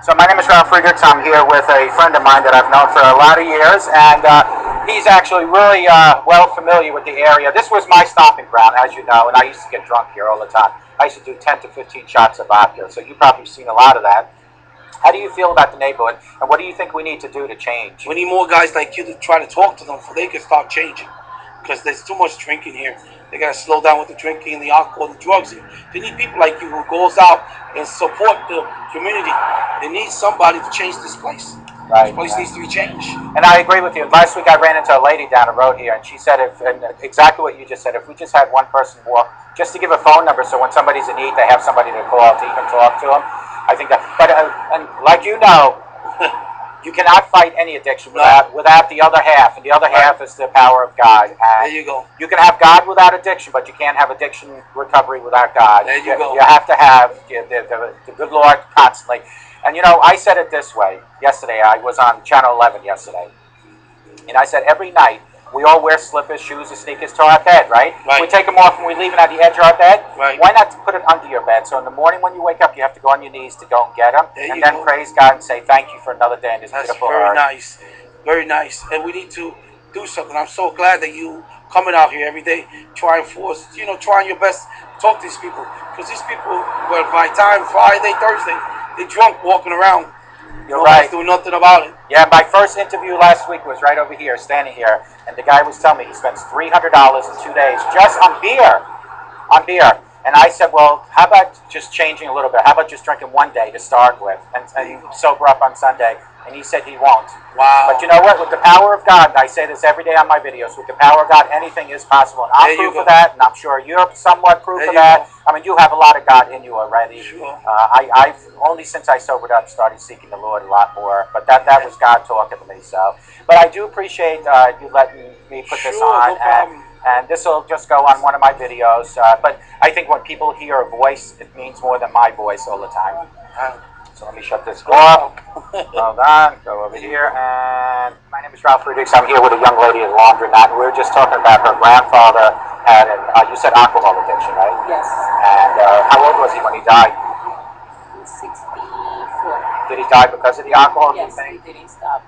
So my name is Ralf Friedrichs. I'm here with a friend of mine that I've known for a lot of years, and he's actually really well familiar with the area. This was my stomping ground, as you know, and I used to get drunk here all the time. I used to do 10 to 15 shots of vodka, so you've probably seen a lot of that. How do you feel about the neighborhood, and what do you think we need to do to change? We need more guys like you to try to talk to them so they can start changing. Because there's too much drinking here. They got to slow down with the drinking, the alcohol, the drugs here. They need people like you who goes out and support the community. They need somebody to change this place. Right. This place needs to be changed. And I agree with you. Last week I ran into a lady down the road here, and she said, exactly what you just said, if we just had one person walk, just to give a phone number so when somebody's in need, they have somebody to call to even talk to them. I think that, but and like you know, you cannot fight any addiction without the other half, and the other half is the power of God. And there you go. You can have God without addiction, but you can't have addiction recovery without God. There you go. You have to have the good Lord constantly. And you know, I said it this way yesterday. I was on Channel 11 yesterday, and I said every night we all wear slippers, shoes, or sneakers to our bed, right? We take them off and we leave it at the edge of our bed. Right. Why not put it under your bed? So in the morning when you wake up, you have to go on your knees to go and get them, and then praise God and say thank you for another day in this beautiful earth. That's very nice. And we need to do something. I'm so glad that you coming out here every day, trying your best to talk to these people. Because these people, well, by time Friday, Thursday, they're drunk walking around. You're right. Doing nothing about it. Yeah, my first interview last week was right over here, standing here, and the guy was telling me he spends $300 in 2 days just on beer. And I said, well, how about just changing a little bit? How about just drinking one day to start with and sober up on Sunday? And he said he won't. Wow. But you know what? With the power of God, and I say this every day on my videos, with the power of God, anything is possible. And I'm proof of that, and I'm sure you're somewhat proof of that. I mean, you have a lot of God in you already. Sure. I've only since I sobered up started seeking the Lord a lot more. But that was God talking to me. So, but I do appreciate you letting me put this on. No and this will just go on one of my videos. But I think when people hear a voice, it means more than my voice all the time. So let me shut this off. Hold on. Go over here. And my name is Ralf Friedrichs. I'm here with a young lady at laundromat. And we were just talking about her grandfather had you said alcohol addiction, right? Yes. And how old was he when he died? 64. Did he die because of the alcohol? Yes, he didn't stop.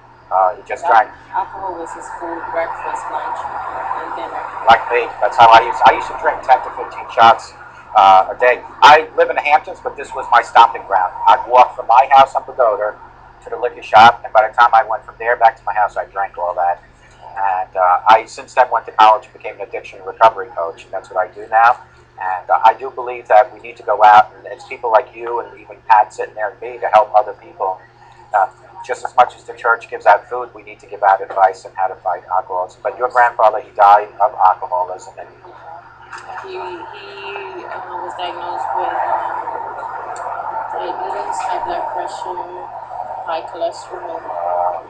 He just drank. Alcohol was his food, breakfast, lunch, and dinner. Like me. That's how I used to drink 10 to 15 shots a day. I live in the Hamptons, but this was my stomping ground. I'd walk from my house on Pagoda to the liquor shop, and by the time I went from there back to my house, I drank all that. And I since then went to college and became an addiction recovery coach, and that's what I do now. And I do believe that we need to go out, and it's people like you and even Pat sitting there and me to help other people. Just as much as the church gives out food, we need to give out advice on how to fight alcoholism. But your grandfather, he died of alcoholism, and he was diagnosed with diabetes, high blood pressure, high cholesterol,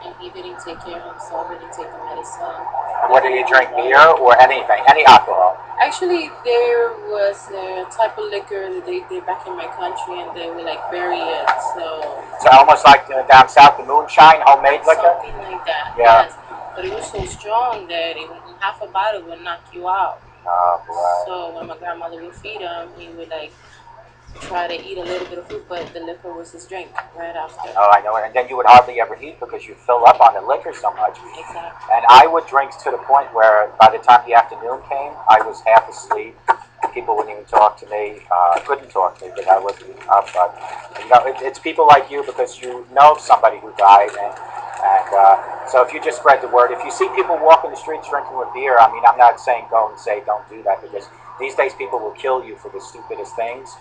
and he didn't take care of himself, he didn't take the medicine. What did he drink, beer or anything, any alcohol? Actually, there was a type of liquor that they did back in my country, and they would like bury it, so almost like down south, the moonshine, homemade liquor? Something like that, yeah. Yes. But it was so strong that half a bottle would knock you out. Oh, boy. So when my grandmother would feed him, he would like try to eat a little bit of food, but the liquor was his drink right after. Oh, I know. And then you would hardly ever eat because you fill up on the liquor so much. Exactly. And I would drink to the point where by the time the afternoon came, I was half asleep. People wouldn't even talk to me. Couldn't talk to me because I wasn't up. But you know, it's people like you because you know somebody who died, and so if you just spread the word, if you see people walking the streets drinking with beer, I mean, I'm not saying go and say don't do that because these days people will kill you for the stupidest things.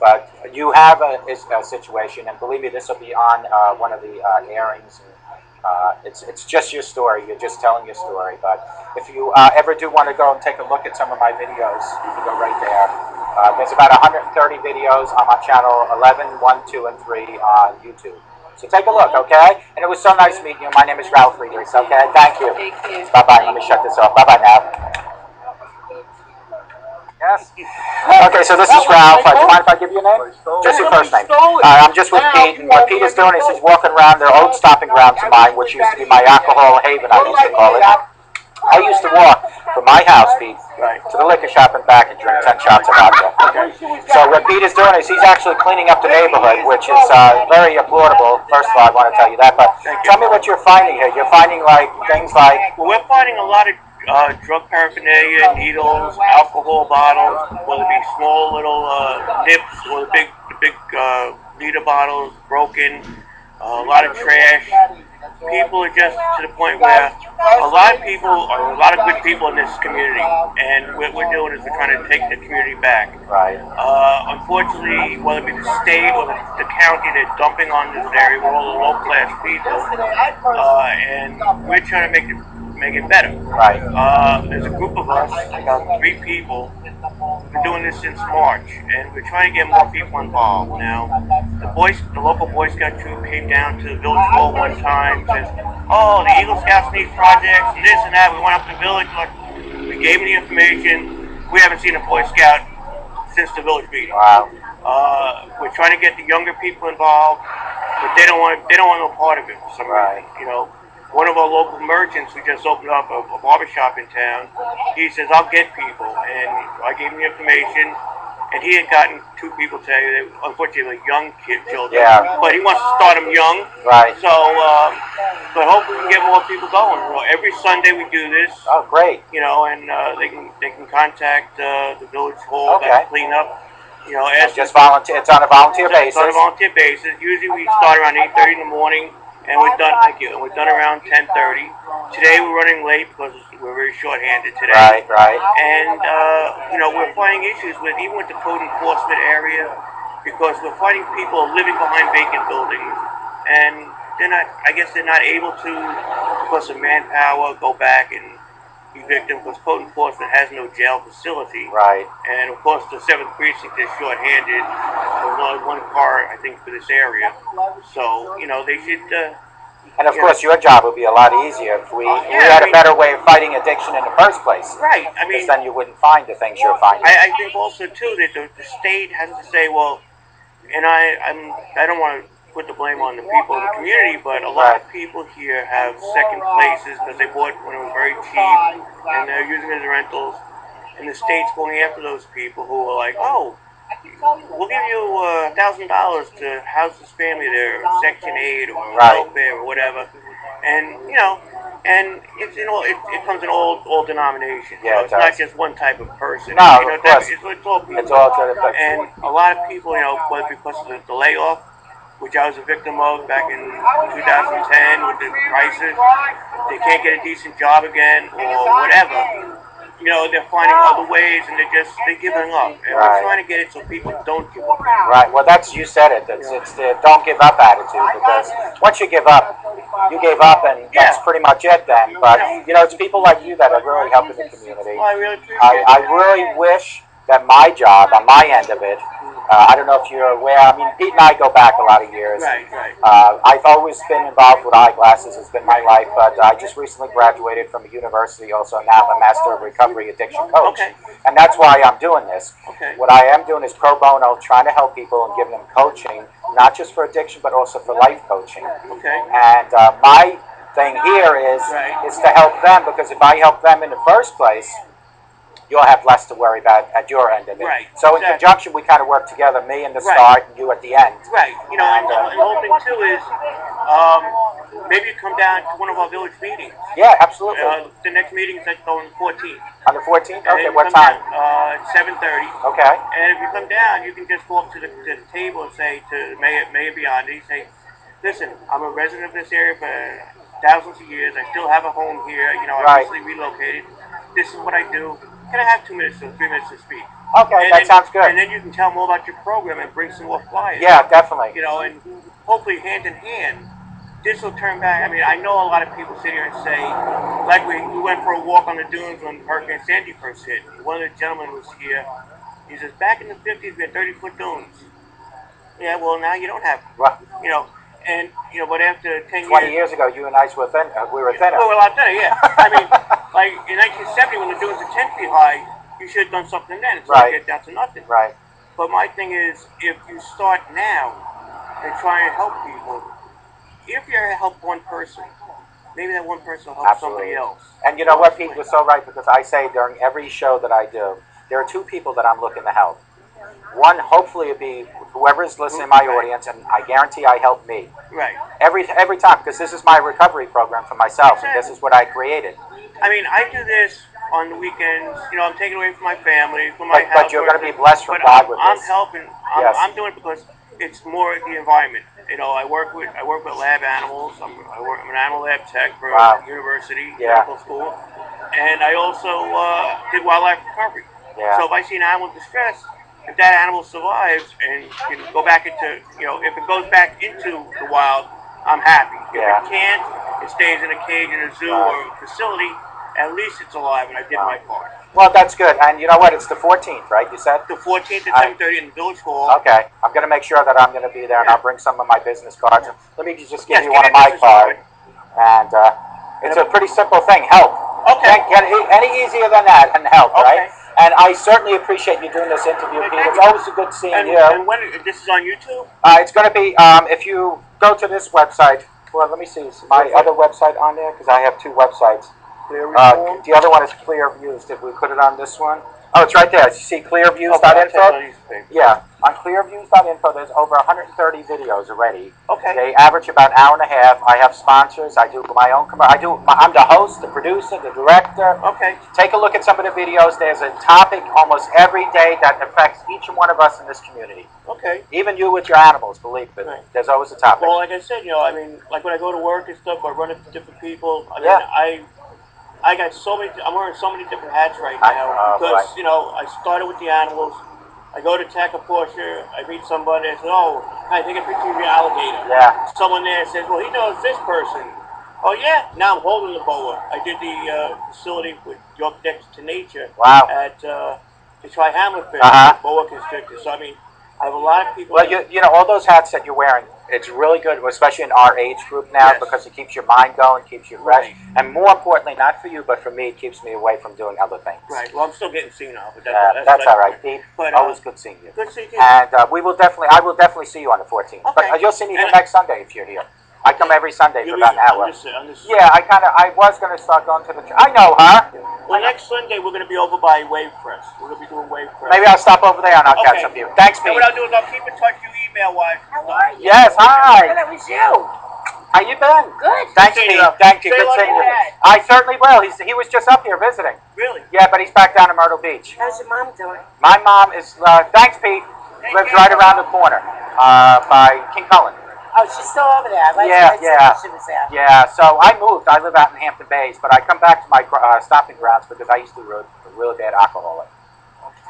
But you have a situation, and believe me, this will be on one of the airings. And, it's just your story. You're just telling your story. But if you ever do want to go and take a look at some of my videos, you can go right there. There's about 130 videos on my channel, 11, 1, 2, and 3 on YouTube. So take a look, okay? And it was so nice meeting you. My name is Ralf Friedrichs, okay? Thank you. Thank you. Bye-bye. Let me shut this off. Bye-bye now. Yes? Okay, so this is Ralph. Do you mind if I give you a name? Just your first name. I'm just with Pete, and what Pete is doing is he's walking around the old stomping grounds of mine, which used to be my alcohol haven, I used to call it. I used to walk from my house, Pete, to the liquor shop and back and drink 10 shots of vodka. So what Pete is doing is he's actually cleaning up the neighborhood, which is very applaudable. First of all, I want to tell you that. But tell me what you're finding here. You're finding like things like... Well, we're finding a lot of drug paraphernalia, needles, alcohol bottles, whether it be small little nips or the big liter bottles broken, a lot of trash. People are just to the point where a lot of good people in this community, and what we're doing is we're trying to take the community back. Right. Unfortunately, whether it be the state or the county, they're dumping on this area. We're all the low-class people, and we're trying to make it better. Right. There's a group of us, about 3 people. We've been doing this since March, and we're trying to get more people involved. Now, the local Boy Scout troop came down to the village hall one time, says, "Oh, the Eagle Scouts need projects and this and that." We went up to the village, we gave them the information. We haven't seen a Boy Scout since the village meeting. Wow. We're trying to get the younger people involved, but they don't want no part of it for some reason. You know, one of our local merchants who just opened up a barbershop in town, he says, "I'll get people," and I gave him the information. And he had gotten 2 people today, unfortunately young children, but he wants to start them young. Right. So, but hopefully we can get more people going. Well, every Sunday we do this. Oh, great. You know, and they can contact the village hall to clean up. You know, just volunteer. It's on a volunteer basis. It's on a volunteer basis. Usually we start around 8:30 in the morning, and we're done. Thank you. And we're done around 10:30. Today we're running late because we're very short-handed today. Right. And you know, we're finding issues even with the code enforcement area, because we're finding people living behind vacant buildings, and I guess they're not able to, because of manpower, go back and evict them, because code enforcement has no jail facility. Right. And of course the 7th precinct is short-handed. There's only 1 car, I think, for this area. So, you know, they should... and of course, your job would be a lot easier if we had a better way of fighting addiction in the first place. Right. I mean, because then you wouldn't find the things you're finding. I think also too that the state has to say, well, and I don't want to put the blame on the people of the community, but a lot of people here have second places because they bought when it was very cheap, and they're using it as rentals, and the state's going after those people who are like, "Oh, we'll give you $1,000 to house this family there, Section 8 or welfare or whatever," and you know, and it comes in all denominations. Yeah, it's not just one type of person. No, you know, of course. It's all people. It's all to the and a lot of people, you know, whether because of the layoff, which I was a victim of back in 2010 with the crisis, they can't get a decent job again or whatever. You know, they're finding other ways, and they're giving up. And we're trying to get it so people don't give up. Right. Well, you said it. It's the don't give up attitude, because once you give up, you gave up, and that's pretty much it then. But, you know, it's people like you that are really helping the community. Well, I really appreciate it. I really wish that my job, on my end of it, I don't know if you're aware, I mean, Pete and I go back a lot of years. Right. I've always been involved with eyeglasses. It's been my life, but I just recently graduated from a university also. Now I'm a Master of Recovery Addiction Coach. Okay. And that's why I'm doing this. Okay. What I am doing is pro bono, trying to help people and giving them coaching, not just for addiction, but also for life coaching. Okay. And my thing here is to help them, because if I help them in the first place, you'll have less to worry about at your end of it. Right. So in conjunction, we kind of work together, me in the start and you at the end. Right. You know, and the whole thing too is maybe you come down to one of our village meetings. Yeah, absolutely. The next meeting is on the 14th. On the 14th? Okay, what time? 7:30. Okay. And if you come down, you can just walk to the table and say to Mayor Biondi, say, "Listen, I'm a resident of this area for thousands of years. I still have a home here. You know, I recently relocated. This is what I do. Can I have 2 minutes or 3 minutes to speak?" Okay, that sounds good. And then you can tell more about your program and bring some more flyers. Yeah, definitely. You know, and hopefully hand in hand, this will turn back. I mean, I know a lot of people sit here and say, like we went for a walk on the dunes when Hurricane Sandy first hit. One of the gentlemen was here. He says, back in the 50s, we had 30-foot dunes. Yeah, well, now you don't have, you know. And, you know, but after 10 20 years ago, you and I were thinner. Well, I'll tell you, I mean, like in 1970 when the dunes were 10 feet high, you should have done something then. It's like get down to nothing. Right. But my thing is, if you start now and try and help people, if you help one person, maybe that one person will help Absolutely. somebody else. And you know what, Pete was so right, because I say during every show that I do, there are two people that I'm looking to help. One, hopefully, it'd be whoever is listening in my audience, and I guarantee I help me. Right. Every time, because this is my recovery program for myself, and this is what I created. I mean, I do this on the weekends. You know, I'm taking away from my family, from my house. But you're going to be blessed from But God with I'm this. helping. Yes. I'm doing it because it's more the environment. You know, I work with lab animals. I'm an animal lab tech for a university, medical school, and I also did wildlife recovery. Yeah. So if I see an animal in distress, if that animal survives and can go back into, you know, if it goes back into the wild, I'm happy. If it can't, it stays in a cage in a zoo or a facility, at least it's alive and I did my part. Well, that's good. And you know what? It's the 14th, right? You said? The 14th at 7:30 in the Village Hall. Okay. I'm going to make sure that I'm going to be there, and I'll bring some of my business cards. Let me just give you give one me of my business cards. And it's a pretty simple thing. Help. Okay. Can't get any easier than that, and help, right? And I certainly appreciate you doing this interview, Pete. It's always a good seeing you. And when this is on YouTube? It's going to be, if you go to this website, well, let me see, is my other website on there? Because I have two websites. The other one is Clear Views. Did we put it on this one? Oh, it's right there. You see clearviews.info? Yeah. On clearviews.info, there's over 130 videos already. Okay. They average about an hour and a half. I have sponsors. I do my own. I'm the host, the producer, the director. Okay. Take a look at some of the videos. There's a topic almost every day that affects each and one of us in this community. Okay. Even you with your animals, believe me. Right. There's always a topic. Well, like I said, you know, I mean, like when I go to work and stuff, I run into different people. I mean, I got so many. I'm wearing so many different hats right now because you know I started with the animals. I go to tackle Porsche. I meet somebody. I said, "Oh, can I take a picture of your alligator?" Yeah. Someone there says, "Well, he knows this person." Oh yeah. Now I'm holding the boa. I did the facility with York Decks to Nature. Wow. At to try hammerfish, boa constrictors. So I mean, I have a lot of people. Well, you know, all those hats that you're wearing, it's really good, especially in our age group now, because it keeps your mind going, keeps you fresh, and more importantly, not for you, but for me, it keeps me away from doing other things. Right. Well, I'm still getting senile, but that's all right, Pete. But, always good seeing you. Good seeing you. And I will definitely see you on the 14th. Okay. But you'll see me here next Sunday if you're here. I come every Sunday for about an hour. Yeah, I was going to start going to the. I know her. Well, next Sunday we're going to be over by Wave Press. We're going to be doing Wave Press. Maybe I'll stop over there and I'll catch up with you. Thanks, Pete. And what I'll do is I'll keep in touch with you email-wise. How are you? Yes, hi. That was you. How you been? Good. Thanks, Pete. Thank you. Good seeing you. I certainly will. He was just up here visiting. Really? Yeah, but he's back down in Myrtle Beach. How's your mom doing? My mom is. Thanks, Pete. Lives right around the corner, by King Cullen. Oh, she's still over there. She was there. Yeah, so I moved. I live out in Hampton Bays, but I come back to my stomping grounds because I used to be a really bad alcoholic.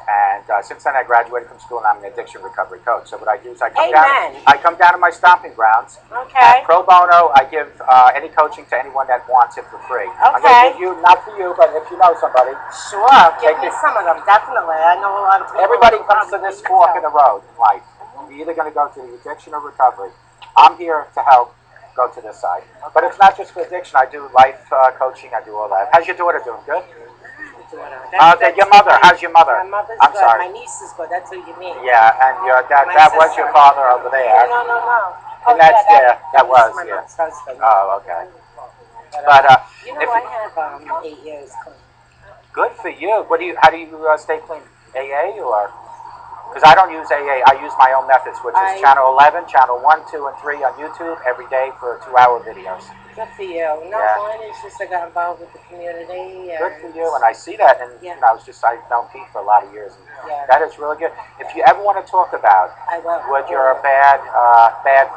And since then, I graduated from school, and I'm an addiction recovery coach. So what I do is I come down to my stomping grounds. Okay. Pro bono, I give any coaching to anyone that wants it for free. Okay. I'm going to give you, not for you, but if you know somebody. Sure. Give me some of them, definitely. I know a lot of people. Everybody comes to this fork in the road in life. You're either going to go to the addiction or recovery. I'm here to help go to this side. But it's not just for addiction. I do life coaching. I do all that. How's your daughter doing? Good? Your mother. How's your mother? My mother's I'm good. sorry. My niece is good. That's who you mean. Yeah, and your that was your father over there. No. And that's that was, my mom's husband. Oh, okay. But you know, I have 8 years clean. Good for you. How do you stay clean? AA or? Because I don't use AA, I use my own methods, which is channel 11, channel 1, 2, and 3 on YouTube every day for 2-hour videos. Good for you. No, mine is just I got involved with the community. Good for you, and I see that, and you know, I've known Pete for a lot of years, and that is really good. If you ever want to talk about what your bad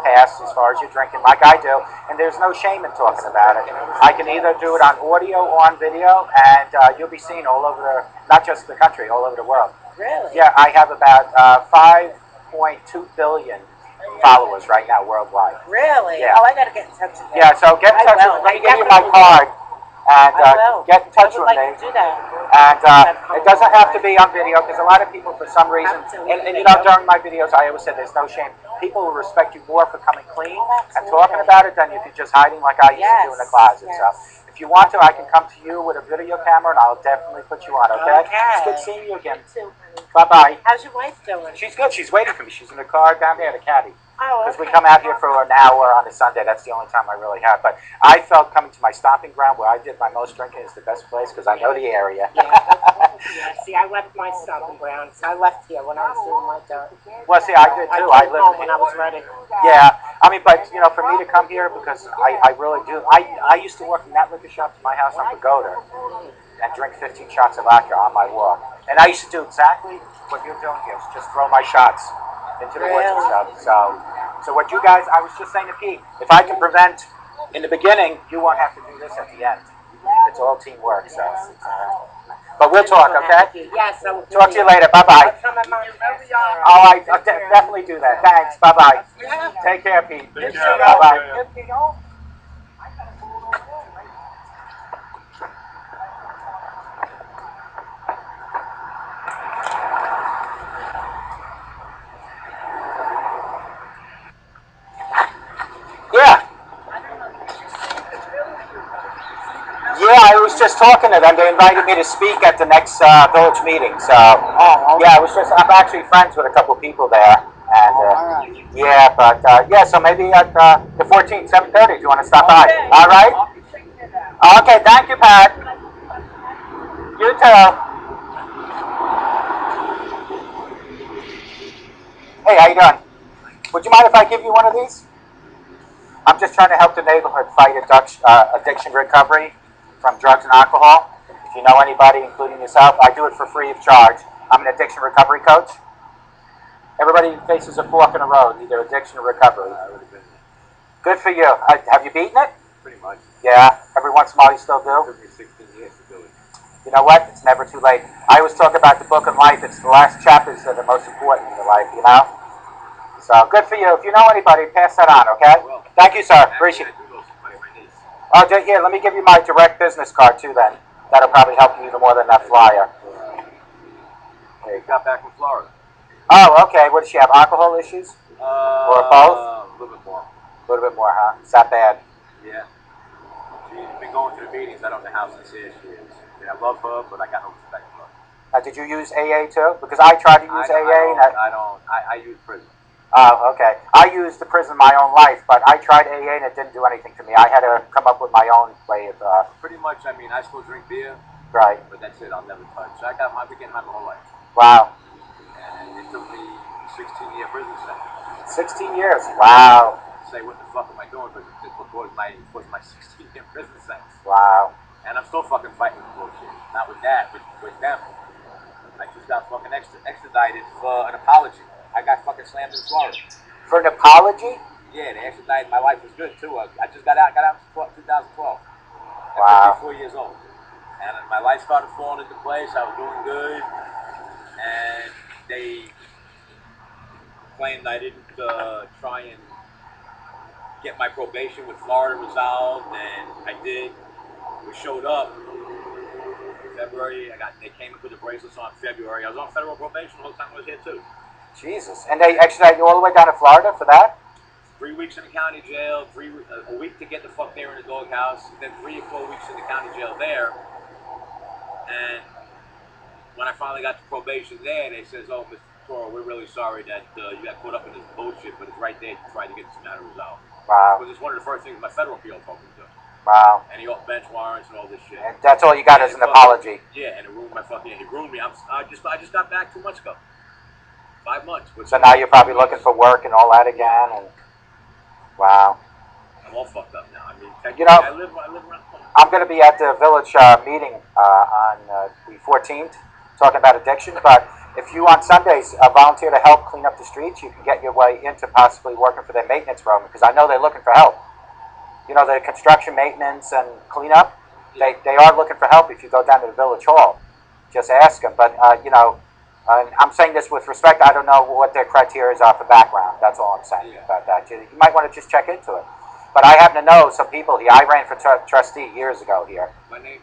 past as far as your drinking, like I do, and there's no shame in talking about it, I can either do it on audio or on video, and you'll be seen all over, not just the country, all over the world. Really? Yeah, I have about 5.2 billion followers right now worldwide. Really? Yeah. Oh, I got to get in touch with you. Yeah, so get in touch with me. Let me give you my card. And get in touch with me. I would like to do that. And it doesn't have to be on video because a lot of people, for some reason, and you know, during my videos, I always said there's no shame. People will respect you more for coming clean and talking about it than if you're just hiding like I used to do in the closet. So if you want to, I can come to you with a video camera and I'll definitely put you on, okay? It's good seeing you again. Bye-bye. How's your wife doing? She's good. She's waiting for me. She's in the car down there, the caddy. Oh, Because we come out here for an hour on a Sunday. That's the only time I really have. But I felt coming to my stomping ground where I did my most drinking is the best place because I know the area. Yeah, see, I left my stomping grounds. I left here when I was doing my dirt. Well, see, I did too. I came home when I was ready. Yeah, I mean, but you know, for me to come here because I really do. I used to walk from that liquor shop to my house on Pagoda and drink 15 shots of vodka on my walk. And I used to do exactly what you're doing here, is just throw my shots into the woods and stuff. So what you guys, I was just saying to Pete, if I can prevent in the beginning, you won't have to do this at the end. It's all teamwork. So, but we'll talk, okay? Yes, I will. Talk to you later. Bye bye. Oh, I'll definitely do that. Thanks. Bye bye. Take care, Pete. Take care. Bye bye. Yeah. Yeah, I was just talking to them. They invited me to speak at the next village meeting. So, yeah, I'm actually friends with a couple people there. And yeah, but yeah, so maybe at the 14th, 7:30, if you want to stop by. All right? Okay, thank you, Pat. You too. Hey, how you doing? Would you mind if I give you one of these? I'm just trying to help the neighborhood fight addiction recovery from drugs and alcohol. If you know anybody, including yourself, I do it for free of charge. I'm an addiction recovery coach. Everybody faces a fork in the road, either addiction or recovery. Good for you. Have you beaten it? Pretty much. Yeah. Every once in a while you still do? It took me 16 years to do it. You know what? It's never too late. I always talk about the book of life. It's the last chapters that are most important in your life, you know? So, good for you. If you know anybody, pass that on, okay? Well, thank you, sir. Appreciate it. Oh, yeah, let me give you my direct business card, too, then. That'll probably help you even more than that flyer. Hey, got back from Florida. Oh, okay. What, does she have, alcohol issues? Or both? A little bit more. A little bit more, huh? Is that bad? Yeah. She's been going to the meetings. I don't know how sincere she is. I mean, I love her, but I got no respect for her. Now, did you use AA, too? Because I tried to use AA. I use prison. Oh, okay. I used the prison my own life, but I tried AA and it didn't do anything to me. I had to come up with my own way of... Pretty much, I mean, I still drink beer. Right. But that's it. I'll never touch. So I've been getting my whole life. Wow. And it took me 16-year prison sentence. 16 years? Wow. Say, what the fuck am I doing? Because it was my 16-year prison sentence. Wow. And I'm still fucking fighting with bullshit. Not with that, with them. I just got fucking extradited for an apology. I got fucking slammed in Florida. For an apology? Yeah, they extradited. My life was good too. I just got out in 2012. Wow. At 54 years old. And my life started falling into place. I was doing good. And they claimed I didn't try and get my probation with Florida resolved, and I did. We showed up in February. They came and put the bracelets on February. I was on federal probation the whole time I was here too. Jesus. And they extradited you all the way down to Florida for that? 3 weeks in the county jail, a week to get the fuck there in the doghouse, then 3 or 4 weeks in the county jail there. And when I finally got to probation there, they says, "Oh, Mr. Toro, we're really sorry that you got caught up in this bullshit, but it's right there to try to get this matter resolved." Wow. Because it's one of the first things my federal PO told me to do. Wow. And he off bench warrants and all this shit. And that's all you got as an apology? Yeah, and it ruined my fucking... It ruined me. I just got back 2 months ago. 5 months. So now you're probably looking for work and all that again, and... Wow. I'm all fucked up now. I mean, you know, I live around the corner. I'm going to be at the village meeting on the 14th, talking about addiction, but if you on Sundays volunteer to help clean up the streets, you can get your way into possibly working for their maintenance program, because I know they're looking for help. You know, the construction maintenance and cleanup, they are looking for help if you go down to the village hall. Just ask them, but, you know, I'm saying this with respect. I don't know what their criteria are for background. That's all I'm saying about that. You might want to just check into it. But I happen to know some people here. I ran for trustee years ago here. My name's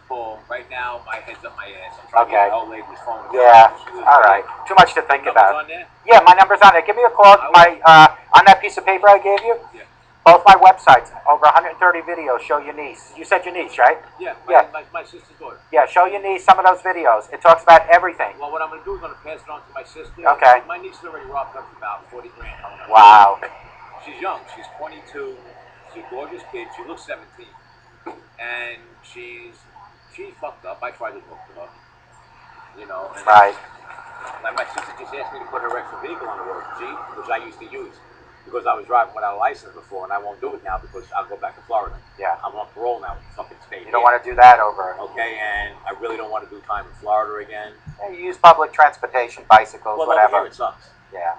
Paul. Right now, my head's up my ass. I'm trying to get my old lady's phone. Yeah. All right. Too much to think about. On there? Yeah, my number's on there. Give me a call. On that piece of paper I gave you. Yeah. Both my websites, over 130 videos, show your niece. You said your niece, right? Yeah, Yeah. My sister's daughter. Yeah, show your niece some of those videos. It talks about everything. Well, what I'm going to do is I'm going to pass it on to my sister. Okay. My niece is already robbed up for about 40 grand. Wow. She's young. She's 22. She's a gorgeous kid. She looks 17. And she's fucked up. I tried to talk to her. You know. And Right. like my sister just asked me to put her extra vehicle on the road, Jeep, which I used to use because I was driving without a license before, and I won't do it now because I'll go back to Florida. Yeah. I'm on parole now with the fucking state. You don't want to do that over. Okay, and I really don't want to do time in Florida again. Yeah, you use public transportation, bicycles, well, whatever. Over here it sucks. Yeah.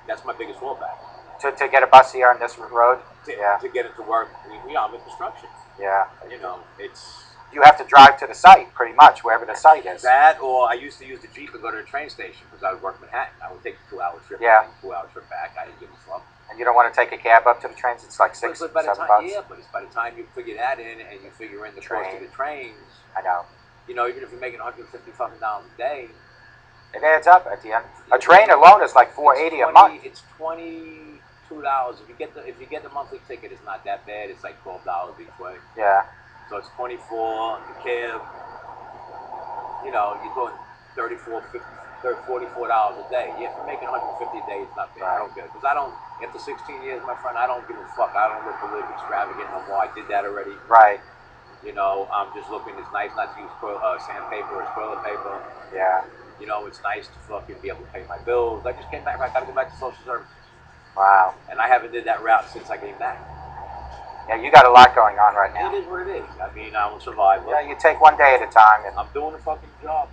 That's my biggest fallback. To get a bus here on this road? Yeah. To get it to work, I'm in construction. Yeah. You know, it's... You have to drive to the site, pretty much, wherever the site is. That, or I used to use the Jeep and go to the train station because I would work Manhattan. I would take a 2-hour trip. Yeah. 2-hour trip back. I didn't give a fuck. And you don't want to take a cab up to the trains? It's like $6, $7 bucks. Yeah, but it's by the time you figure that in and you figure in the cost of the trains. I know. You know, even if you're making $150 a day. It adds up at the end. A train alone is like $4.80 a month. It's $22. If you get the monthly ticket, it's not that bad. It's like $12 each way. Yeah. So it's $24. The cab, you know, you're doing $34, $50, $44 a day. Yeah, if you're making $150 a day, it's not bad. Right. I don't care. Because after 16 years, my friend, I don't give a fuck. I don't look to live extravagant no more. I did that already. Right. You know, I'm just looking. It's nice not to use sandpaper or toilet paper. Yeah. You know, it's nice to fucking be able to pay my bills. I just came back. I got to go back to social services. Wow. And I haven't did that route since I came back. Yeah, you got a lot going on right now. It is what it is. I mean, I'm a survivor. Yeah, you take one day at a time. And I'm doing a fucking job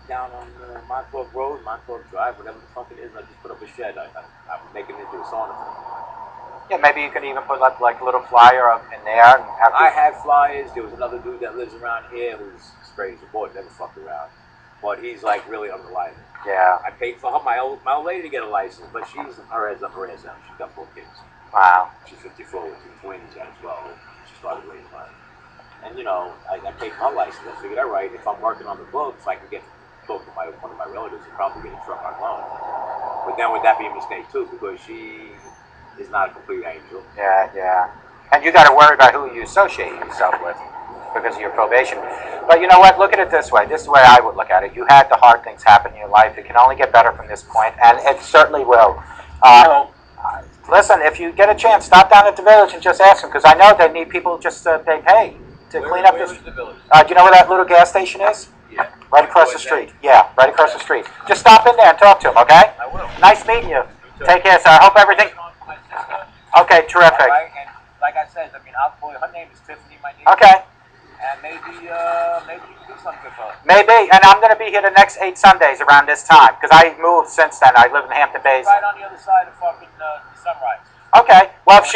down on Montauk Road, Montauk Drive, whatever the fuck it is. I just put up a shed. I'm making it into a sauna. Yeah, maybe you can even put up like a little flyer up in there. And have I had flyers. There was another dude that lives around here who's straight as a boy, never fucked around. But he's like really unreliable. Yeah. I paid for her, my old lady to get a license, but she's her ass up her ass out. She's got 4 kids. Wow. She's 54 with 2 twins as well. She started raising mine. And you know, I paid for her license. I figured, all right, if I'm working on the books, I can get talk to one of my relatives and probably get a truck on loan. But then would that be a mistake too? Because she is not a complete angel. Yeah, yeah. And you got to worry about who you associate yourself with because of your probation. But you know what? Look at it this way. This is the way I would look at it. You had the hard things happen in your life. It can only get better from this point, and it certainly will. Listen, if you get a chance, stop down at the village and just ask them, because I know they need people just they pay to clean up this. Where is the village? Do you know where that little gas station is? Yeah. Right across the street. Yeah, right across the street. Just stop in there and talk to them, okay? I will. Nice meeting you. Take care, sir. I hope everything. Okay, terrific. All right, and like I said, I mean, her name is Tiffany, my niece. Okay. And maybe you can do something for her. Maybe, and I'm going to be here the next 8 Sundays around this time, because I moved since then. I live in Hampton Bays. Right on the other side of fucking Sunrise. Okay. Well, if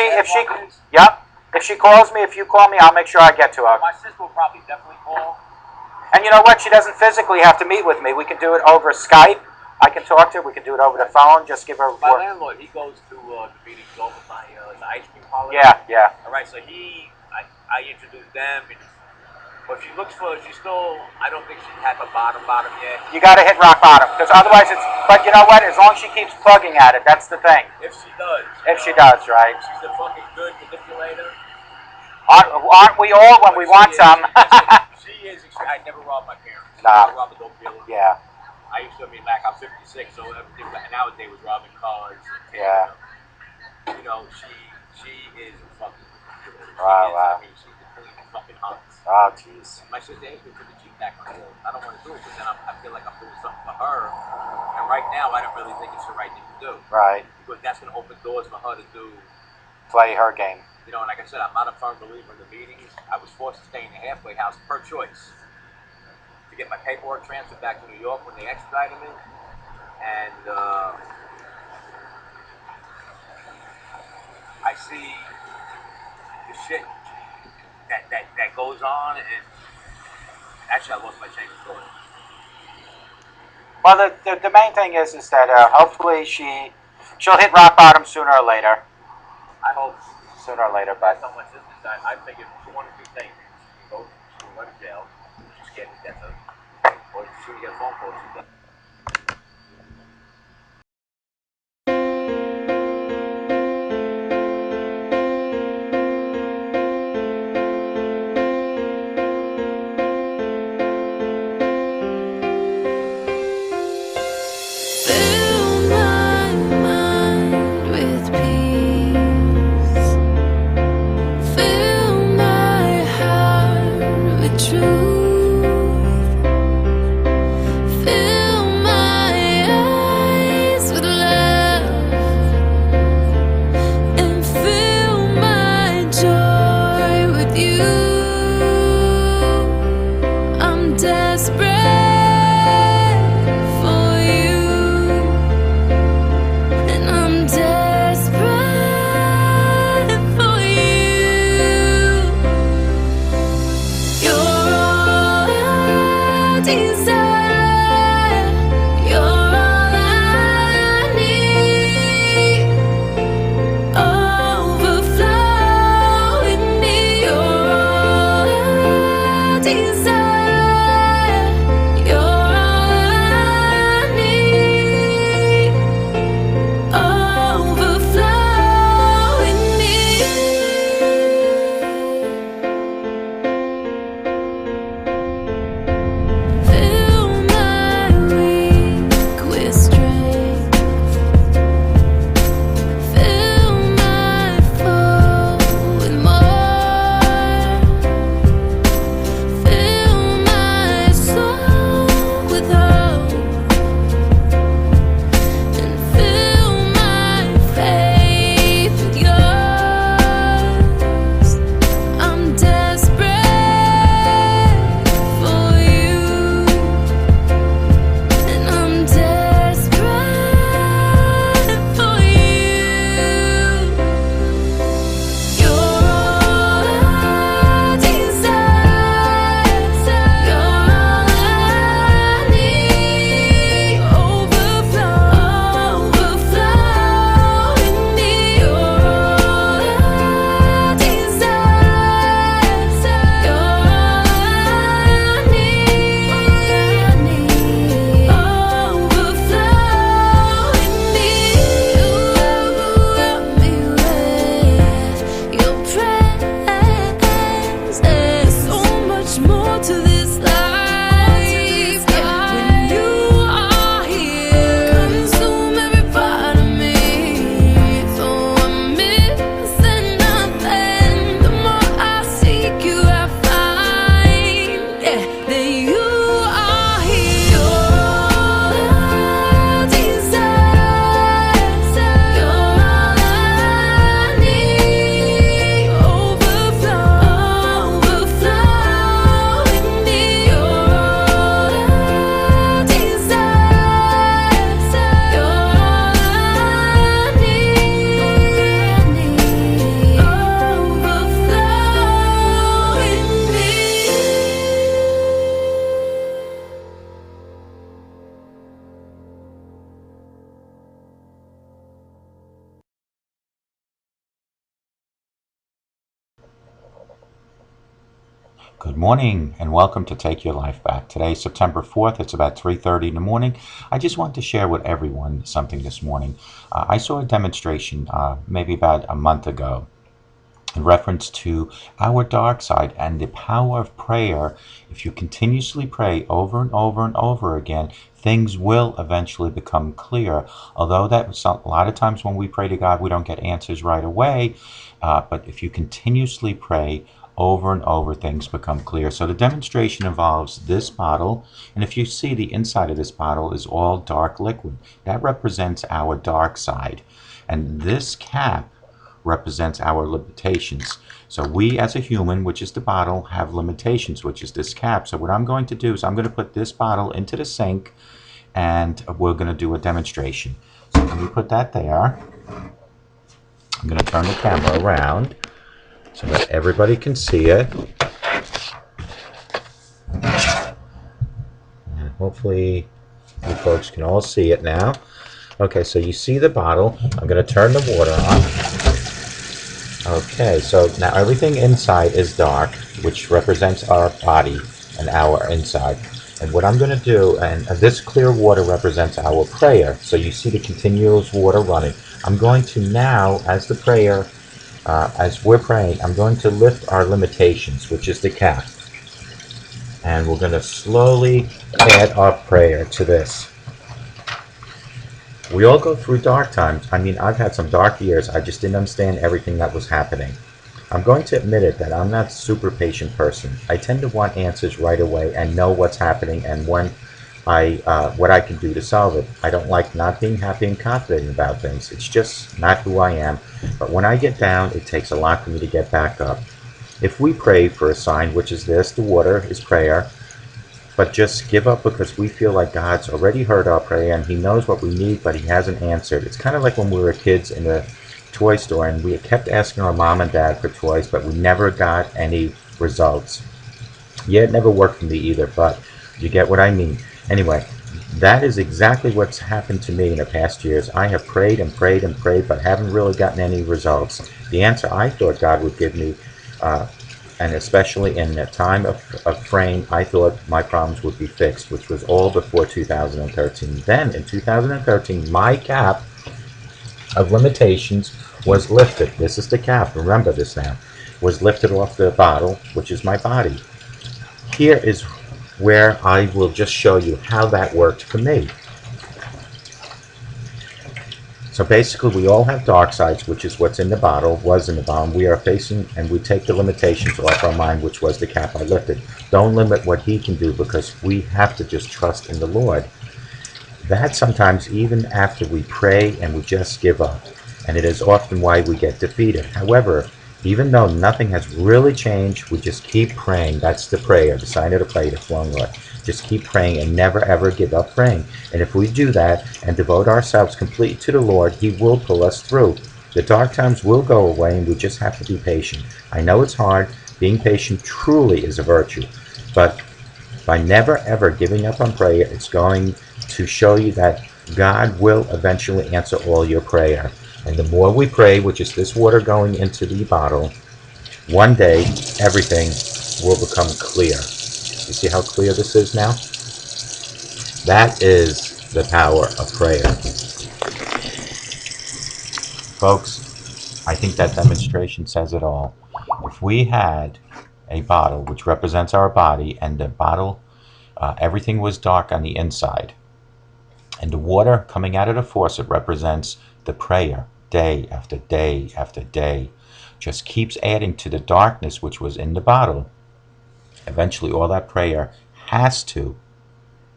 she calls me, if you call me, I'll make sure I get to her. My sister will probably definitely call. And you know what? She doesn't physically have to meet with me. We can do it over Skype. I can talk to her. We can do it over the phone. Just give her. My landlord, he goes to the meetings over by the ice cream parlor. Yeah, yeah. All right, so I introduced them. But she I don't think she's had the bottom yet. You got to hit rock bottom, because otherwise but you know what? As long as she keeps plugging at it, that's the thing. If she does. If she does, right? She's a fucking good manipulator. Aren't we all when we want some? She is. I never robbed my parents. Nah. I robbed a dope dealer. Yeah. I used to, I'm 56, so everything nowadays was robbing cars. Yeah. You know, she is a fucking manipulator. Wow. She's the queen of fucking hunts. Oh, jeez. My sister asked me to put the Jeep back on the road. I don't want to do it, but then I feel like I'm doing something for her. And right now, I don't really think it's the right thing to do. Right. Because that's going to open doors for her to play her game. You know, and like I said, I'm not a firm believer in the meetings. I was forced to stay in the halfway house per choice to get my paperwork transferred back to New York when they extradited me. And I see the shit that goes on, and actually I lost my chain of thought. Well, the main thing is that hopefully she'll hit rock bottom sooner or later. I hope sooner or later, but I figured one of 2 things: go to jail, she's scared to death, or she get a phone call. She's done. Good morning and welcome to Take Your Life Back. Today is September 4th. It's about 3:30 in the morning. I just want to share with everyone something this morning. I saw a demonstration maybe about a month ago in reference to our dark side and the power of prayer. If you continuously pray over and over and over again, things will eventually become clear. Although a lot of times when we pray to God, we don't get answers right away. But if you continuously pray over and over, things become clear. So the demonstration involves this bottle, and if you see, the inside of this bottle is all dark liquid. That represents our dark side. And this cap represents our limitations. So we as a human, which is the bottle, have limitations, which is this cap. So what I'm going to do is I'm going to put this bottle into the sink, and we're going to do a demonstration. So let me put that there. I'm going to turn the camera around so that everybody can see it. And hopefully you folks can all see it now. Okay, so you see the bottle. I'm going to turn the water on. Okay, so now everything inside is dark, which represents our body and our inside. And what I'm going to do, and this clear water represents our prayer. So you see the continuous water running. I'm going to now, as the prayer, as we're praying, I'm going to lift our limitations, which is the cap. And we're going to slowly add our prayer to this. We all go through dark times. I mean, I've had some dark years. I just didn't understand everything that was happening. I'm going to admit it that I'm not a super patient person. I tend to want answers right away and know what's happening and what I can do to solve it. I don't like not being happy and confident about things. It's just not who I am. But when I get down, it takes a lot for me to get back up. If we pray for a sign, which is this, the water is prayer, but just give up because we feel like God's already heard our prayer and He knows what we need, but He hasn't answered. It's kind of like when we were kids in the toy store and we kept asking our mom and dad for toys, but we never got any results. Yeah, it never worked for me either, but you get what I mean. Anyway, that is exactly what's happened to me in the past years. I have prayed and prayed and prayed, but haven't really gotten any results. The answer I thought God would give me, and especially in the time of praying, I thought my problems would be fixed, which was all before 2013. Then, in 2013, my cap of limitations was lifted. This is the cap, remember this now, was lifted off the bottle, which is my body. Here is where I will just show you how that worked for me. So basically we all have dark sides, which is what's in the bottle, was in the bottle. We are facing, and we take the limitations off our mind, which was the cap I lifted. Don't limit what He can do, because we have to just trust in the Lord. That sometimes even after we pray and we just give up, and it is often why we get defeated. However, even though nothing has really changed, we just keep praying. That's the prayer, the sign of the prayer, the flowing Lord. Just keep praying and never ever give up praying. And if we do that and devote ourselves completely to the Lord, He will pull us through. The dark times will go away, and we just have to be patient. I know it's hard. Being patient truly is a virtue. But by never ever giving up on prayer, it's going to show you that God will eventually answer all your prayer. And the more we pray, which is this water going into the bottle, one day everything will become clear. You see how clear this is now? That is the power of prayer. Folks, I think that demonstration says it all. If we had a bottle which represents our body, and the bottle, everything was dark on the inside, and the water coming out of the faucet represents the prayer, day after day after day, just keeps adding to the darkness which was in the bottle. Eventually all that prayer has to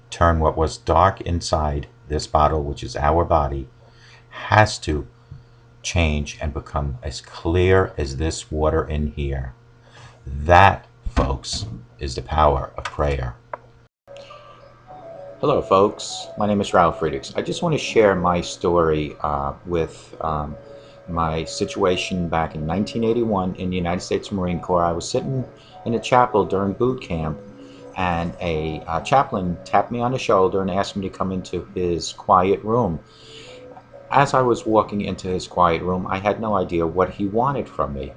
turn what was dark inside this bottle, which is our body, has to change and become as clear as this water in here. That, folks, is the power of prayer. Hello, folks. My name is Ralf Friedrichs. I just want to share my story with my situation back in 1981 in the United States Marine Corps. I was sitting in a chapel during boot camp, and a chaplain tapped me on the shoulder and asked me to come into his quiet room. As I was walking into his quiet room, I had no idea what he wanted from me.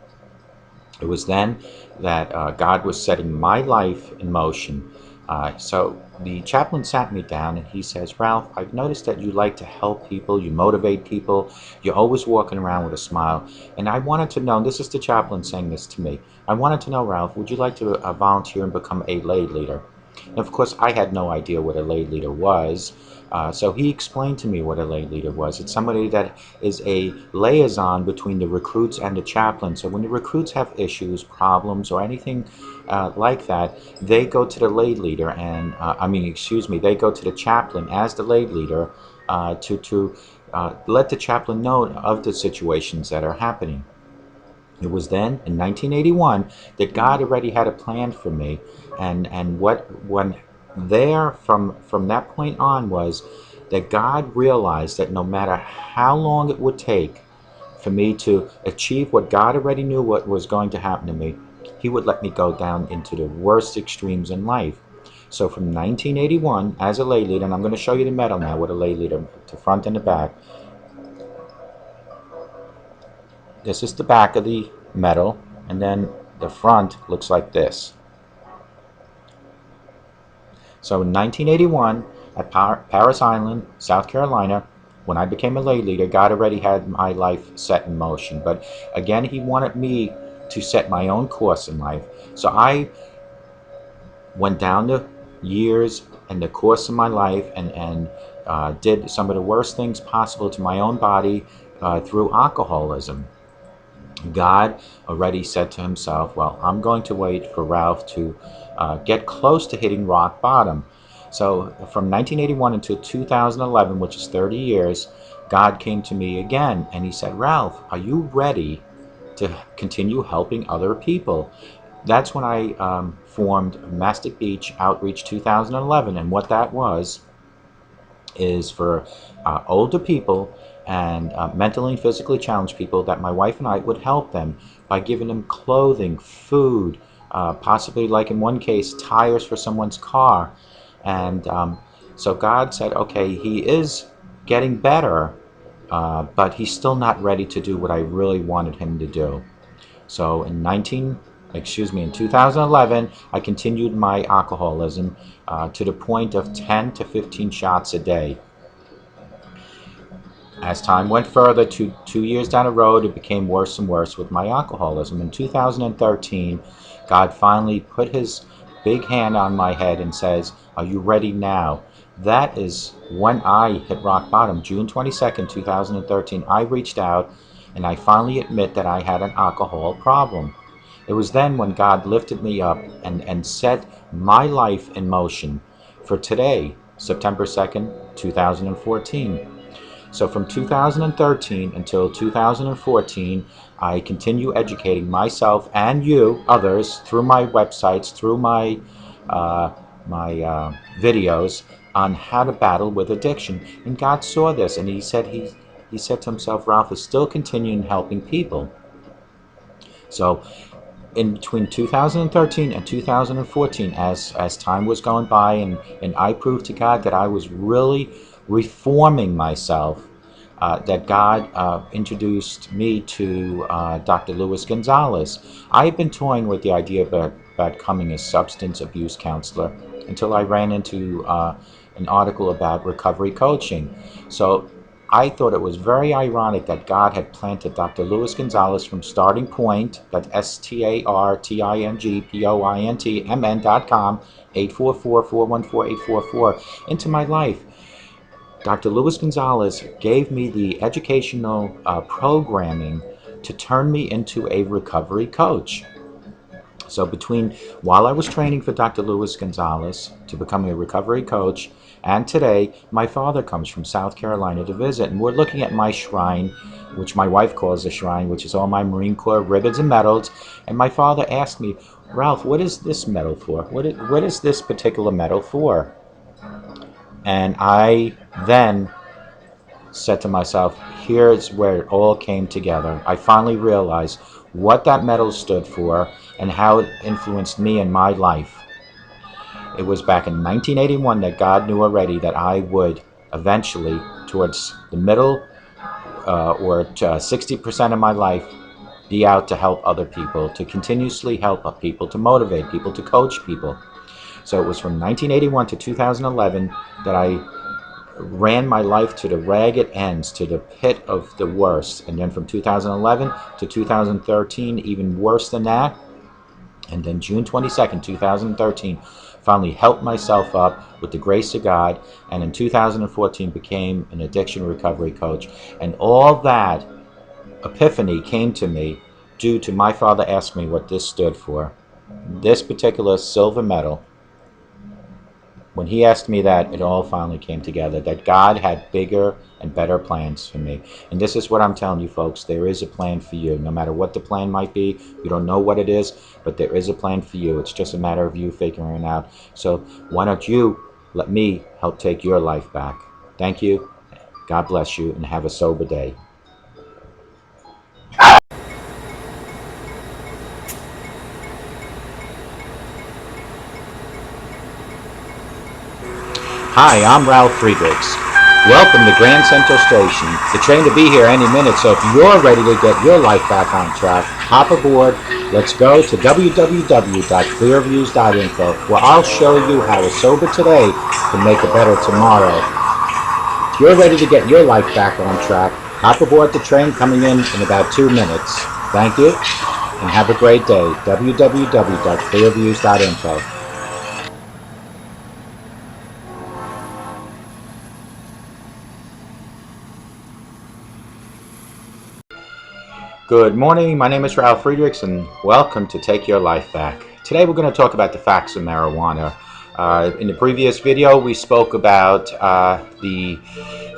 It was then that God was setting my life in motion. So the chaplain sat me down and he says, Ralph, I've noticed that you like to help people, you motivate people, you're always walking around with a smile. And I wanted to know, this is the chaplain saying this to me, I wanted to know, Ralph, would you like to volunteer and become a lay leader? And of course, I had no idea what a lay leader was. So he explained to me what a lay leader was. It's somebody that is a liaison between the recruits and the chaplain. So when the recruits have issues, problems, or anything like that, they go to the lay leader, and they go to the chaplain as the lay leader to let the chaplain know of the situations that are happening. It was then in 1981 that God already had a plan for me, and when there from that point on was that God realized that no matter how long it would take for me to achieve what God already knew what was going to happen to me, He would let me go down into the worst extremes in life. So from 1981 as a lay leader, and I'm going to show you the medal now with a lay leader, the front and the back. This is the back of the medal, and then the front looks like this. So in 1981, at Paris Island, South Carolina, when I became a lay leader, God already had my life set in motion. But again, He wanted me to set my own course in life. So I went down the years and the course of my life and did some of the worst things possible to my own body through alcoholism. God already said to Himself, well, I'm going to wait for Ralph to get close to hitting rock bottom. So from 1981 until 2011, which is 30 years, God came to me again and He said, Ralph, are you ready to continue helping other people? That's when I formed Mastic Beach Outreach 2011, and what that was is for older people and mentally and physically challenged people, that my wife and I would help them by giving them clothing, food, possibly, like in one case, tires for someone's car. And so God said, okay, he is getting better, but he's still not ready to do what I really wanted him to do. So in 2011, I continued my alcoholism to the point of 10 to 15 shots a day. As time went further, 2 years down the road, it became worse and worse with my alcoholism. In 2013, God finally put His big hand on my head and says, are you ready now? That is when I hit rock bottom. June 22nd, 2013, I reached out and I finally admit that I had an alcohol problem. It was then when God lifted me up and set my life in motion for today, September 2nd, 2014. So from 2013 until 2014, I continue educating myself and you, others, through my websites, through my videos on how to battle with addiction. And God saw this, and He said to Himself, Ralph is still continuing helping people. So in between 2013 and 2014, as time was going by, and I proved to God that I was really reforming myself, that God introduced me to Dr. Luis Gonzalez. I had been toying with the idea about becoming a substance abuse counselor until I ran into an article about recovery coaching. So I thought it was very ironic that God had planted Dr. Luis Gonzalez from Starting Point, that's StartingPointMN.com, 844-414-8444, into my life. Dr. Luis Gonzalez gave me the educational programming to turn me into a recovery coach. So while I was training for Dr. Luis Gonzalez to become a recovery coach, and today, my father comes from South Carolina to visit, and we're looking at my shrine, which my wife calls a shrine, which is all my Marine Corps ribbons and medals. And my father asked me, Ralph, what is this medal for? What is this particular medal for? And I then said to myself, here's where it all came together. I finally realized what that medal stood for and how it influenced me in my life. It was back in 1981 that God knew already that I would eventually, towards the middle or 60% of my life, be out to help other people, to continuously help people, to motivate people, to coach people. So it was from 1981 to 2011 that I ran my life to the ragged ends, to the pit of the worst. And then from 2011 to 2013, even worse than that. And then June 22nd, 2013, finally helped myself up with the grace of God. And in 2014 became an addiction recovery coach. And all that epiphany came to me due to my father asking me what this stood for. This particular silver medal, when he asked me that, it all finally came together, that God had bigger and better plans for me. And this is what I'm telling you, folks. There is a plan for you. No matter what the plan might be, you don't know what it is, but there is a plan for you. It's just a matter of you figuring it out. So why don't you let me help take your life back? Thank you. God bless you, and have a sober day. Hi, I'm Ralf Friedrichs. Welcome to Grand Central Station. The train to be here any minute, so if you're ready to get your life back on track, hop aboard. Let's go to www.clearviews.info, where I'll show you how a sober today can make a better tomorrow. If you're ready to get your life back on track, hop aboard the train coming in about 2 minutes. Thank you, and have a great day. www.clearviews.info. Good morning, my name is Ralf Friedrichs, and welcome to Take Your Life Back. Today we're going to talk about the facts of marijuana. In the previous video we spoke about the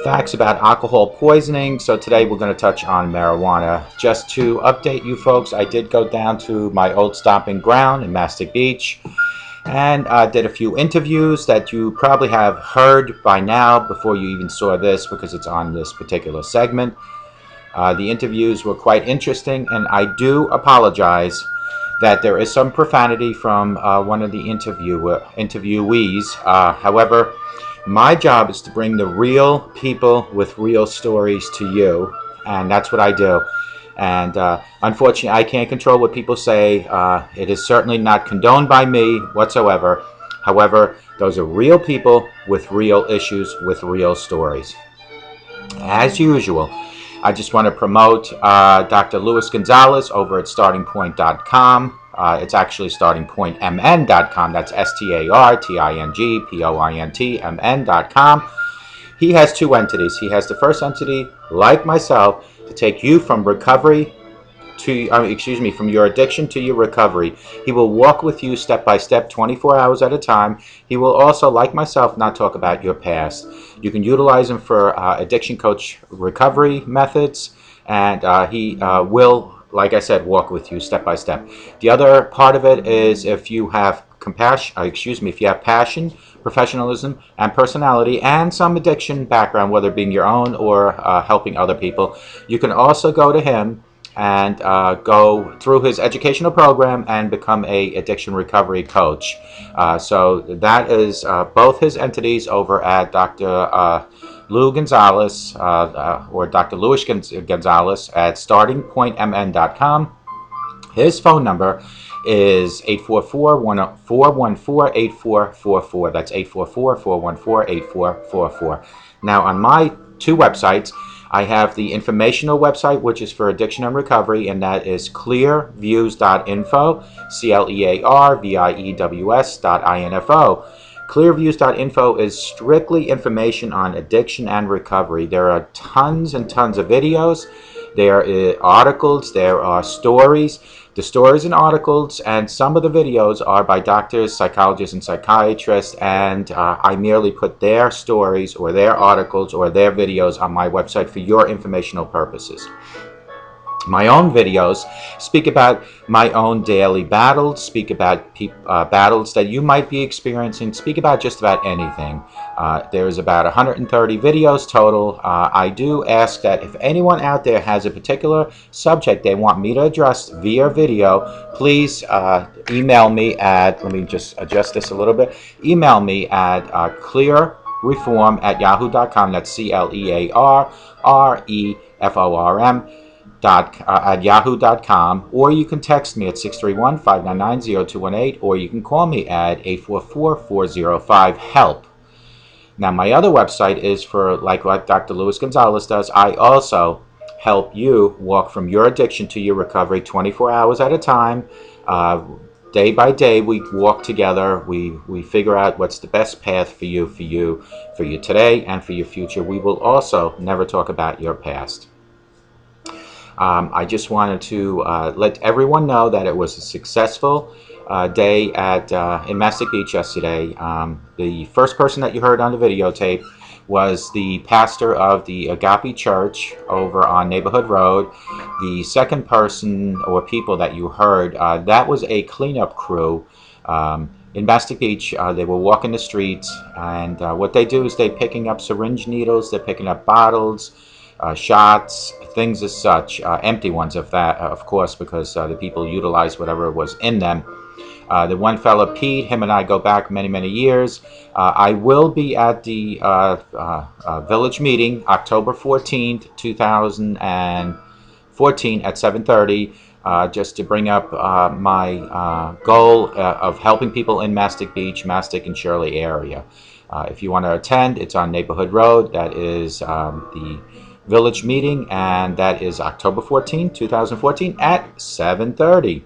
facts about alcohol poisoning, so today we're going to touch on marijuana. Just to update you folks, I did go down to my old stomping ground in Mastic Beach and did a few interviews that you probably have heard by now before you even saw this, because it's on this particular segment. The interviews were quite interesting, and I do apologize that there is some profanity from one of the interviewees. However, my job is to bring the real people with real stories to you, and that's what I do. And unfortunately, I can't control what people say. It is certainly not condoned by me whatsoever. However, those are real people with real issues, with real stories. As usual, I just want to promote Dr. Luis Gonzalez over at startingpoint.com. It's actually startingpointmn.com. That's startingpointmn.com. He has two entities. He has the first entity, like myself, to take you from recovery to, from your addiction to your recovery. He will walk with you step by step, 24 hours at a time. He will also, like myself, not talk about your past. You can utilize him for addiction coach recovery methods, and he will, like I said, walk with you step by step. The other part of it is if you have if you have passion, professionalism, and personality, and some addiction background, whether it being your own or helping other people, you can also go to him and go through his educational program and become a addiction recovery coach. So that is both his entities over at Dr. Lou Gonzalez, or Dr. Luis Gonzalez at startingpointmn.com. His phone number is 844-414-8444. That's 844-414-8444. Now, on my two websites, I have the informational website, which is for addiction and recovery, and that is clearviews.info, clearviews.info. Clearviews.info is strictly information on addiction and recovery. There are tons and tons of videos. There are articles, there are stories. The stories and articles and some of the videos are by doctors, psychologists, and psychiatrists, and I merely put their stories or their articles or their videos on my website for your informational purposes. My own videos speak about my own daily battles, speak about battles that you might be experiencing, speak about just about anything. There's about 130 videos total. I do ask that if anyone out there has a particular subject they want me to address via video, please email me at, let me just adjust this a little bit, email me at clearreform@yahoo.com. That's ClearReform at yahoo.com, or you can text me at 631-599-0218, or you can call me at 844-405-HELP. Now, my other website is for, like what Dr. Luis Gonzalez does, I also help you walk from your addiction to your recovery 24 hours at a time. Day by day, we walk together. We figure out what's the best path for you today, and for your future. We will also never talk about your past. I just wanted to let everyone know that it was a successful day in Mastic Beach yesterday. The first person that you heard on the videotape was the pastor of the Agape Church over on Neighborhood Road. The second person or people that you heard, that was a cleanup crew in Mastic Beach. They were walking the streets, and what they do is they're picking up syringe needles, they're picking up bottles, shots, things as such, empty ones of course, because the people utilized whatever was in them. The one fella, Pete, him and I go back many, many years. I will be at the village meeting October 14th, 2014 at 7:30, just to bring up my goal of helping people in Mastic Beach, Mastic and Shirley area. If you want to attend, it's on Neighborhood Road. That is the village meeting, and that is October 14th, 2014 at 7:30.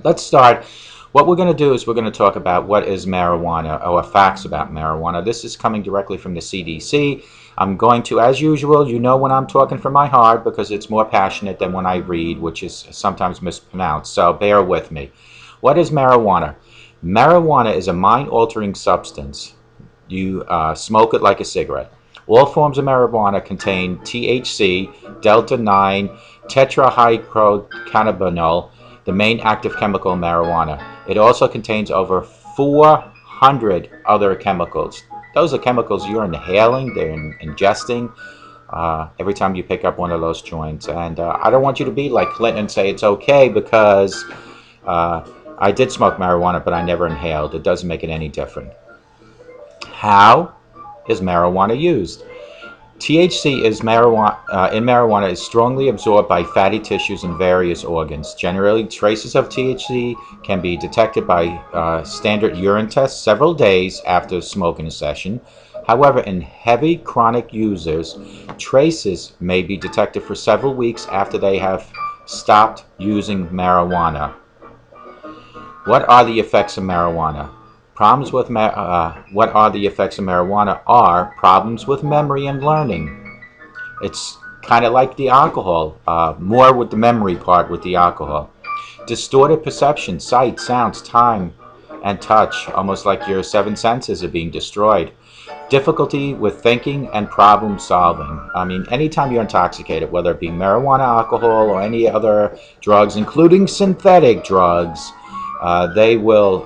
Let's start. What we're going to do is we're going to talk about what is marijuana, or facts about marijuana. This is coming directly from the CDC. I'm going to, as usual, you know when I'm talking from my heart, because it's more passionate than when I read, which is sometimes mispronounced, so bear with me. What is marijuana? Marijuana is a mind-altering substance. You smoke it like a cigarette. All forms of marijuana contain THC, delta-9, tetrahydrocannabinol, the main active chemical in marijuana. It also contains over 400 other chemicals. Those are chemicals you're inhaling, they're ingesting every time you pick up one of those joints. And I don't want you to be like Clinton and say it's okay because I did smoke marijuana, but I never inhaled. It doesn't make it any different. How is marijuana used? THC in marijuana is strongly absorbed by fatty tissues in various organs. Generally, traces of THC can be detected by standard urine tests several days after smoking a session. However, in heavy chronic users, traces may be detected for several weeks after they have stopped using marijuana. What are the effects of marijuana? What are the effects of marijuana are problems with memory and learning. It's kind of like the alcohol, more with the memory part with the alcohol. Distorted perception, sight, sounds, time, and touch, almost like your seven senses are being destroyed. Difficulty with thinking and problem solving. I mean, anytime you're intoxicated, whether it be marijuana, alcohol, or any other drugs, including synthetic drugs, they will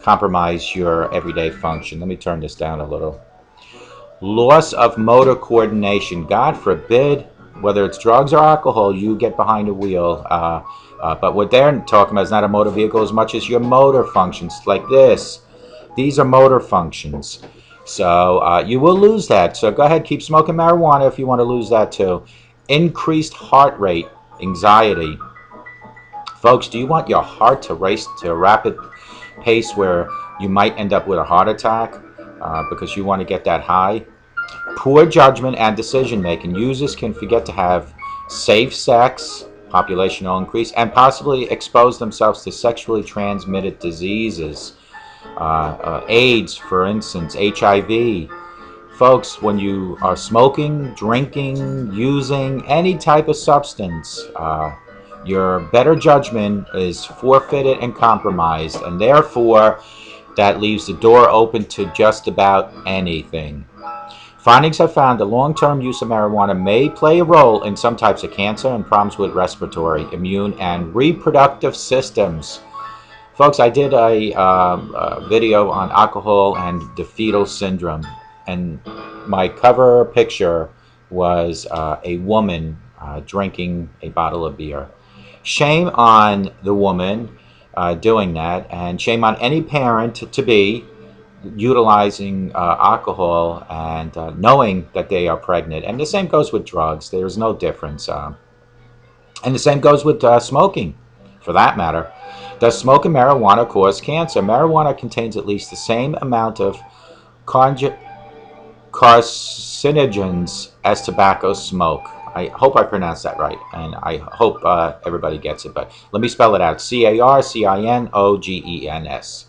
compromise your everyday function. Let me turn this down a little. Loss of motor coordination. God forbid, whether it's drugs or alcohol, you get behind a wheel. But what they're talking about is not a motor vehicle as much as your motor functions, like this. These are motor functions. So you will lose that. So go ahead, keep smoking marijuana if you want to lose that too. Increased heart rate, anxiety. Folks, do you want your heart to race to a rapid pace where you might end up with a heart attack because you want to get that high? Poor judgment and decision making. Users can forget to have safe sex, population will increase, and possibly expose themselves to sexually transmitted diseases. AIDS, for instance, HIV. Folks, when you are smoking, drinking, using any type of substance, your better judgment is forfeited and compromised, and therefore that leaves the door open to just about anything. Findings have found that long-term use of marijuana may play a role in some types of cancer and problems with respiratory, immune, and reproductive systems. Folks, I did a video on alcohol and the fetal syndrome, and my cover picture was a woman drinking a bottle of beer. Shame on the woman doing that, and shame on any parent to be utilizing alcohol and knowing that they are pregnant. And the same goes with drugs. There's no difference. And the same goes with smoking, for that matter. Does smoking marijuana cause cancer? Marijuana contains at least the same amount of carcinogens as tobacco smoke. I hope I pronounced that right, and I hope everybody gets it, but let me spell it out. Carcinogens.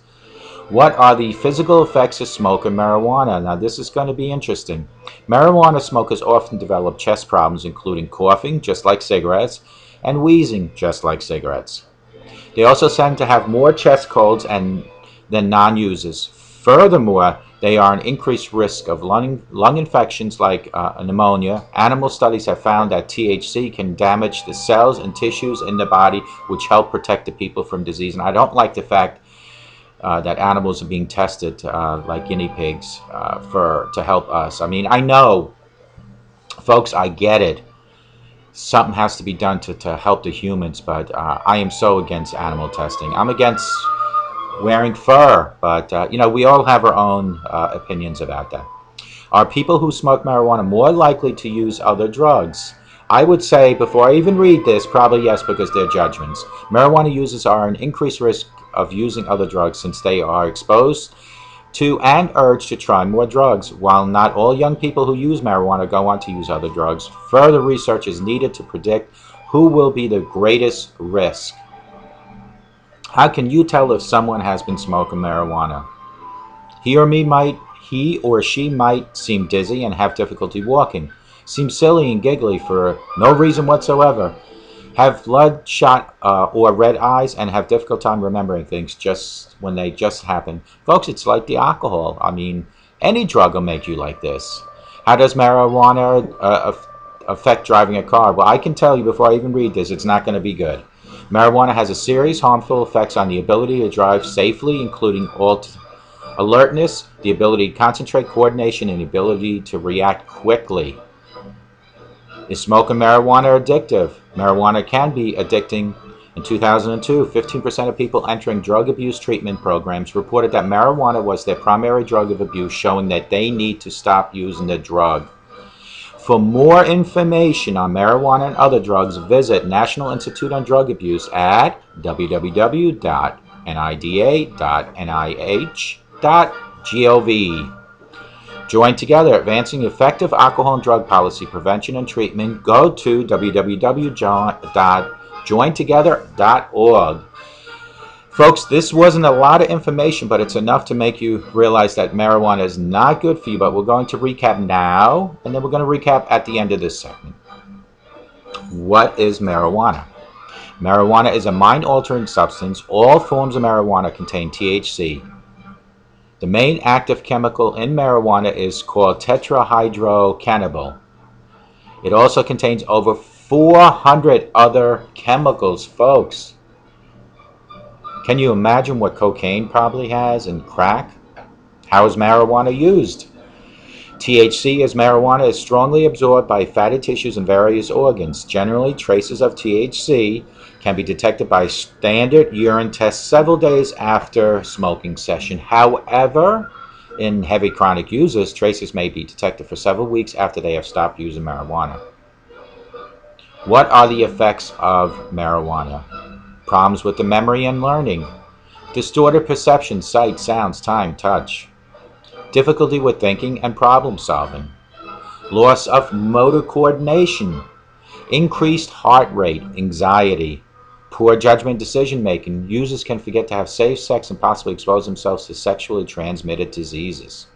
What are the physical effects of smoke and marijuana? Now, this is going to be interesting. Marijuana smokers often develop chest problems, including coughing, just like cigarettes, and wheezing, just like cigarettes. They also tend to have more chest colds than non-users. Furthermore, they are an increased risk of lung infections like pneumonia. Animal studies have found that THC can damage the cells and tissues in the body, which help protect the people from disease. And I don't like the fact that animals are being tested like guinea pigs to help us. I mean, I know, folks, I get it. Something has to be done to help the humans, but I am so against animal testing. I'm against wearing fur, but we all have our own opinions about that. Are people who smoke marijuana more likely to use other drugs? I would say, before I even read this, probably yes, because they're judgments. Marijuana users are an increased risk of using other drugs since they are exposed to and urged to try more drugs. While not all young people who use marijuana go on to use other drugs, further research is needed to predict who will be the greatest risk. How can you tell if someone has been smoking marijuana? He or she might seem dizzy and have difficulty walking, seem silly and giggly for no reason whatsoever, have bloodshot or red eyes, and have difficult time remembering things just when they just happen. Folks, it's like the alcohol. I mean, any drug will make you like this. How does marijuana affect driving a car? Well, I can tell you before I even read this, it's not going to be good. Marijuana has a serious harmful effects on the ability to drive safely, including alertness, the ability to concentrate, coordination, and the ability to react quickly. Is smoking marijuana addictive? Marijuana can be addicting. In 2002, 15% of people entering drug abuse treatment programs reported that marijuana was their primary drug of abuse, showing that they need to stop using the drug. For more information on marijuana and other drugs, visit National Institute on Drug Abuse at www.nida.nih.gov. Join together, advancing effective alcohol and drug policy prevention and treatment. Go to www.jointogether.org. Folks, this wasn't a lot of information, but it's enough to make you realize that marijuana is not good for you. But we're going to recap now, and then we're going to recap at the end of this segment. What is marijuana? Marijuana is a mind-altering substance. All forms of marijuana contain THC. The main active chemical in marijuana is called tetrahydrocannabinol. It also contains over 400 other chemicals, folks. Can you imagine what cocaine probably has and crack? How is marijuana used? THC as marijuana is strongly absorbed by fatty tissues in various organs. Generally, traces of THC can be detected by standard urine tests several days after smoking session. However, in heavy chronic users, traces may be detected for several weeks after they have stopped using marijuana. What are the effects of marijuana? Problems with the memory and learning. Distorted perception, sight, sounds, time, touch. Difficulty with thinking and problem solving. Loss of motor coordination. Increased heart rate, anxiety. Poor judgment decision making. Users can forget to have safe sex and possibly expose themselves to sexually transmitted diseases.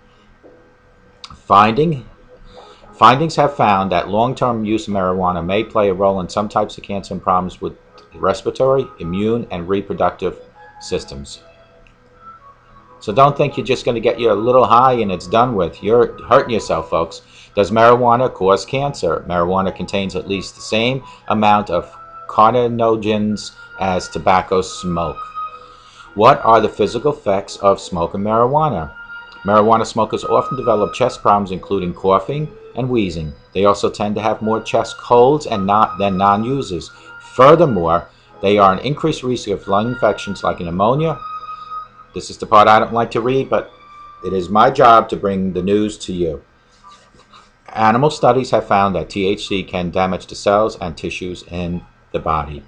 Findings have found that long-term use of marijuana may play a role in some types of cancer and problems with respiratory, immune, and reproductive systems. So don't think you're just going to get you a little high and it's done with. You're hurting yourself, folks. Does marijuana cause cancer? Marijuana contains at least the same amount of carcinogens as tobacco smoke. What are the physical effects of smoking marijuana? Marijuana smokers often develop chest problems, including coughing and wheezing. They also tend to have more chest colds than non-users. Furthermore, they are an increased risk of lung infections like pneumonia. This is the part I don't like to read, but it is my job to bring the news to you. Animal studies have found that THC can damage the cells and tissues in the body,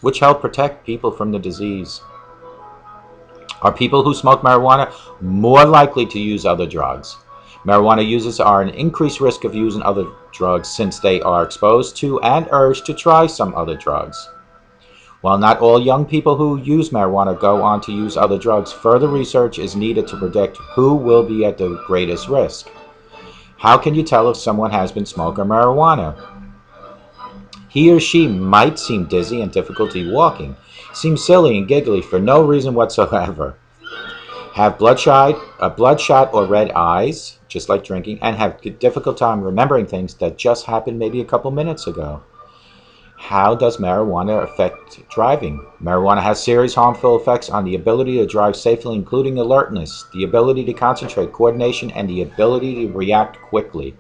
which help protect people from the disease. Are people who smoke marijuana more likely to use other drugs? Marijuana users are at an increased risk of using other drugs since they are exposed to and urged to try some other drugs. While not all young people who use marijuana go on to use other drugs, further research is needed to predict who will be at the greatest risk. How can you tell if someone has been smoking marijuana? He or she might seem dizzy and difficulty walking, seem silly and giggly for no reason whatsoever, have bloodshot or red eyes, just like drinking, and have a difficult time remembering things that just happened maybe a couple minutes ago. How does marijuana affect driving? Marijuana has serious harmful effects on the ability to drive safely, including alertness, the ability to concentrate, coordination, and the ability to react quickly.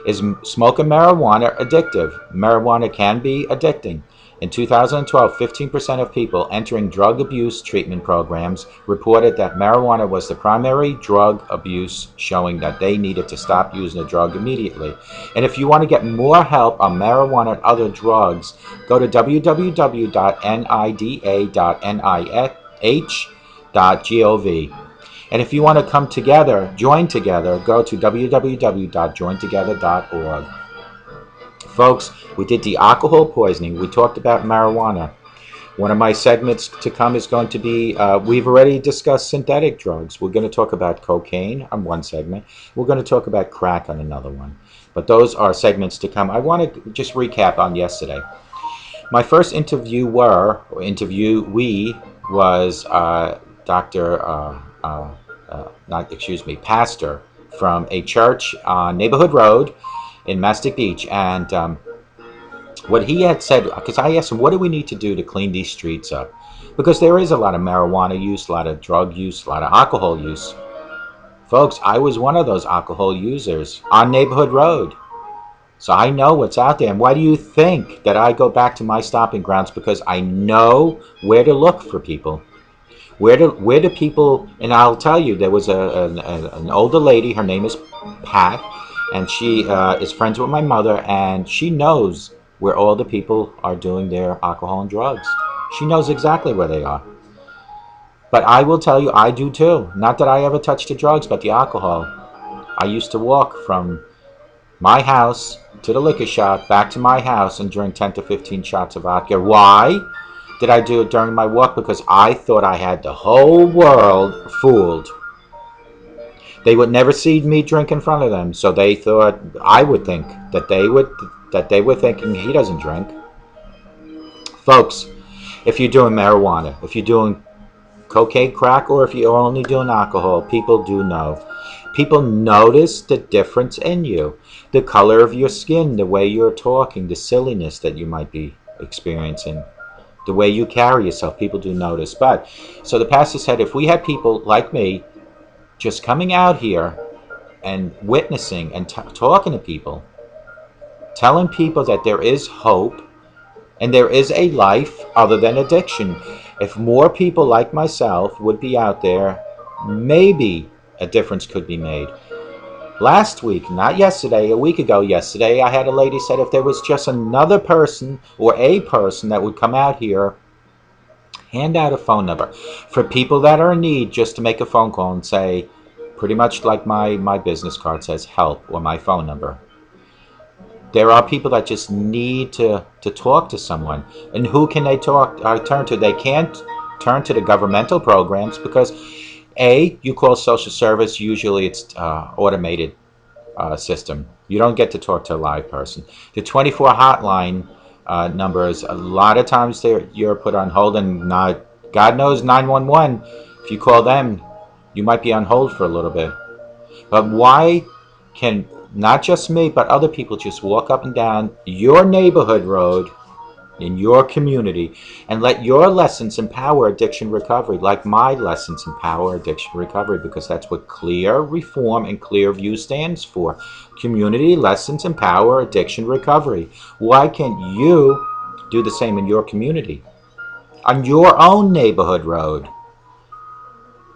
Is smoking marijuana addictive? Marijuana can be addicting. In 2012, 15% of people entering drug abuse treatment programs reported that marijuana was the primary drug abuse, showing that they needed to stop using the drug immediately. And if you want to get more help on marijuana and other drugs, go to www.nida.nih.gov. And if you want to come together, join together, go to www.jointogether.org. Folks, we did the alcohol poisoning. We talked about marijuana. One of my segments to come is going to be, we've already discussed synthetic drugs. We're going to talk about cocaine on one segment. We're going to talk about crack on another one. But those are segments to come. I want to just recap on yesterday. My first interviewee was pastor from a church on Neighborhood Road in Mastic Beach. And what he had said, because I asked him, what do we need to do to clean these streets up? Because there is a lot of marijuana use, a lot of drug use, a lot of alcohol use. Folks, I was one of those alcohol users on Neighborhood Road. So I know what's out there. And why do you think that I go back to my stomping grounds? Because I know where to look for people. Where do people, and I'll tell you, there was an older lady, her name is Pat, and she is friends with my mother, and she knows where all the people are doing their alcohol and drugs. She knows exactly where they are. But I will tell you, I do too. Not that I ever touched the drugs, but the alcohol. I used to walk from my house to the liquor shop, back to my house, and drink 10 to 15 shots of vodka. Why did I do it during my walk? Because I thought I had the whole world fooled. They would never see me drink in front of them, so they thought I would think that they were thinking he doesn't drink. Folks, if you're doing marijuana, if you're doing cocaine, crack, or if you're only doing alcohol, people do know. People notice the difference in you. The color of your skin, the way you're talking, the silliness that you might be experiencing, the way you carry yourself, people do notice. But, so the pastor said, if we had people like me just coming out here and witnessing and talking to people, telling people that there is hope and there is a life other than addiction. If more people like myself would be out there, maybe a difference could be made. Last week, not yesterday, a week ago yesterday, I had a lady said if there was just another person or a person that would come out here, hand out a phone number for people that are in need, just to make a phone call and say, pretty much like my business card says, help, or my phone number. There are people that just need to talk to someone. And who can they turn to? They can't turn to the governmental programs because, A, you call social service, usually it's automated system. You don't get to talk to a live person. The 24 hotline numbers, a lot of times you're put on hold, and God knows 911, if you call them, you might be on hold for a little bit. But why can not just me, but other people just walk up and down your neighborhood road in your community and let your lessons empower addiction recovery, like my lessons empower addiction recovery, because that's what Clear Reform and Clear View stands for. Community lessons empower addiction recovery. Why can't you do the same in your community, on your own neighborhood road?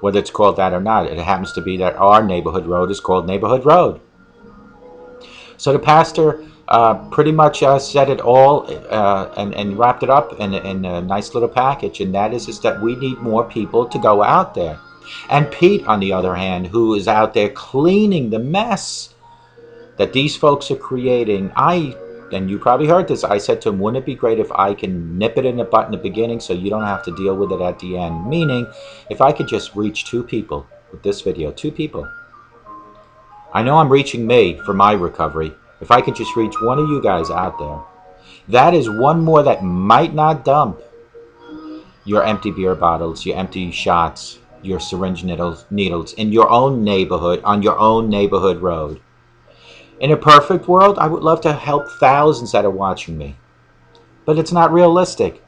Whether it's called that or not, it happens to be that our neighborhood road is called Neighborhood Road. So the pastor pretty much said it all and wrapped it up in a nice little package, and that is that we need more people to go out there. And Pete, on the other hand, who is out there cleaning the mess that these folks are creating, and you probably heard this, I said to him, wouldn't it be great if I can nip it in the butt in the beginning so you don't have to deal with it at the end? Meaning, if I could just reach 2 people with this video, 2 people. I know I'm reaching me for my recovery. If I could just reach one of you guys out there, that is one more that might not dump your empty beer bottles, your empty shots, your syringe needles in your own neighborhood, on your own neighborhood road. In a perfect world, I would love to help thousands that are watching me. But it's not realistic.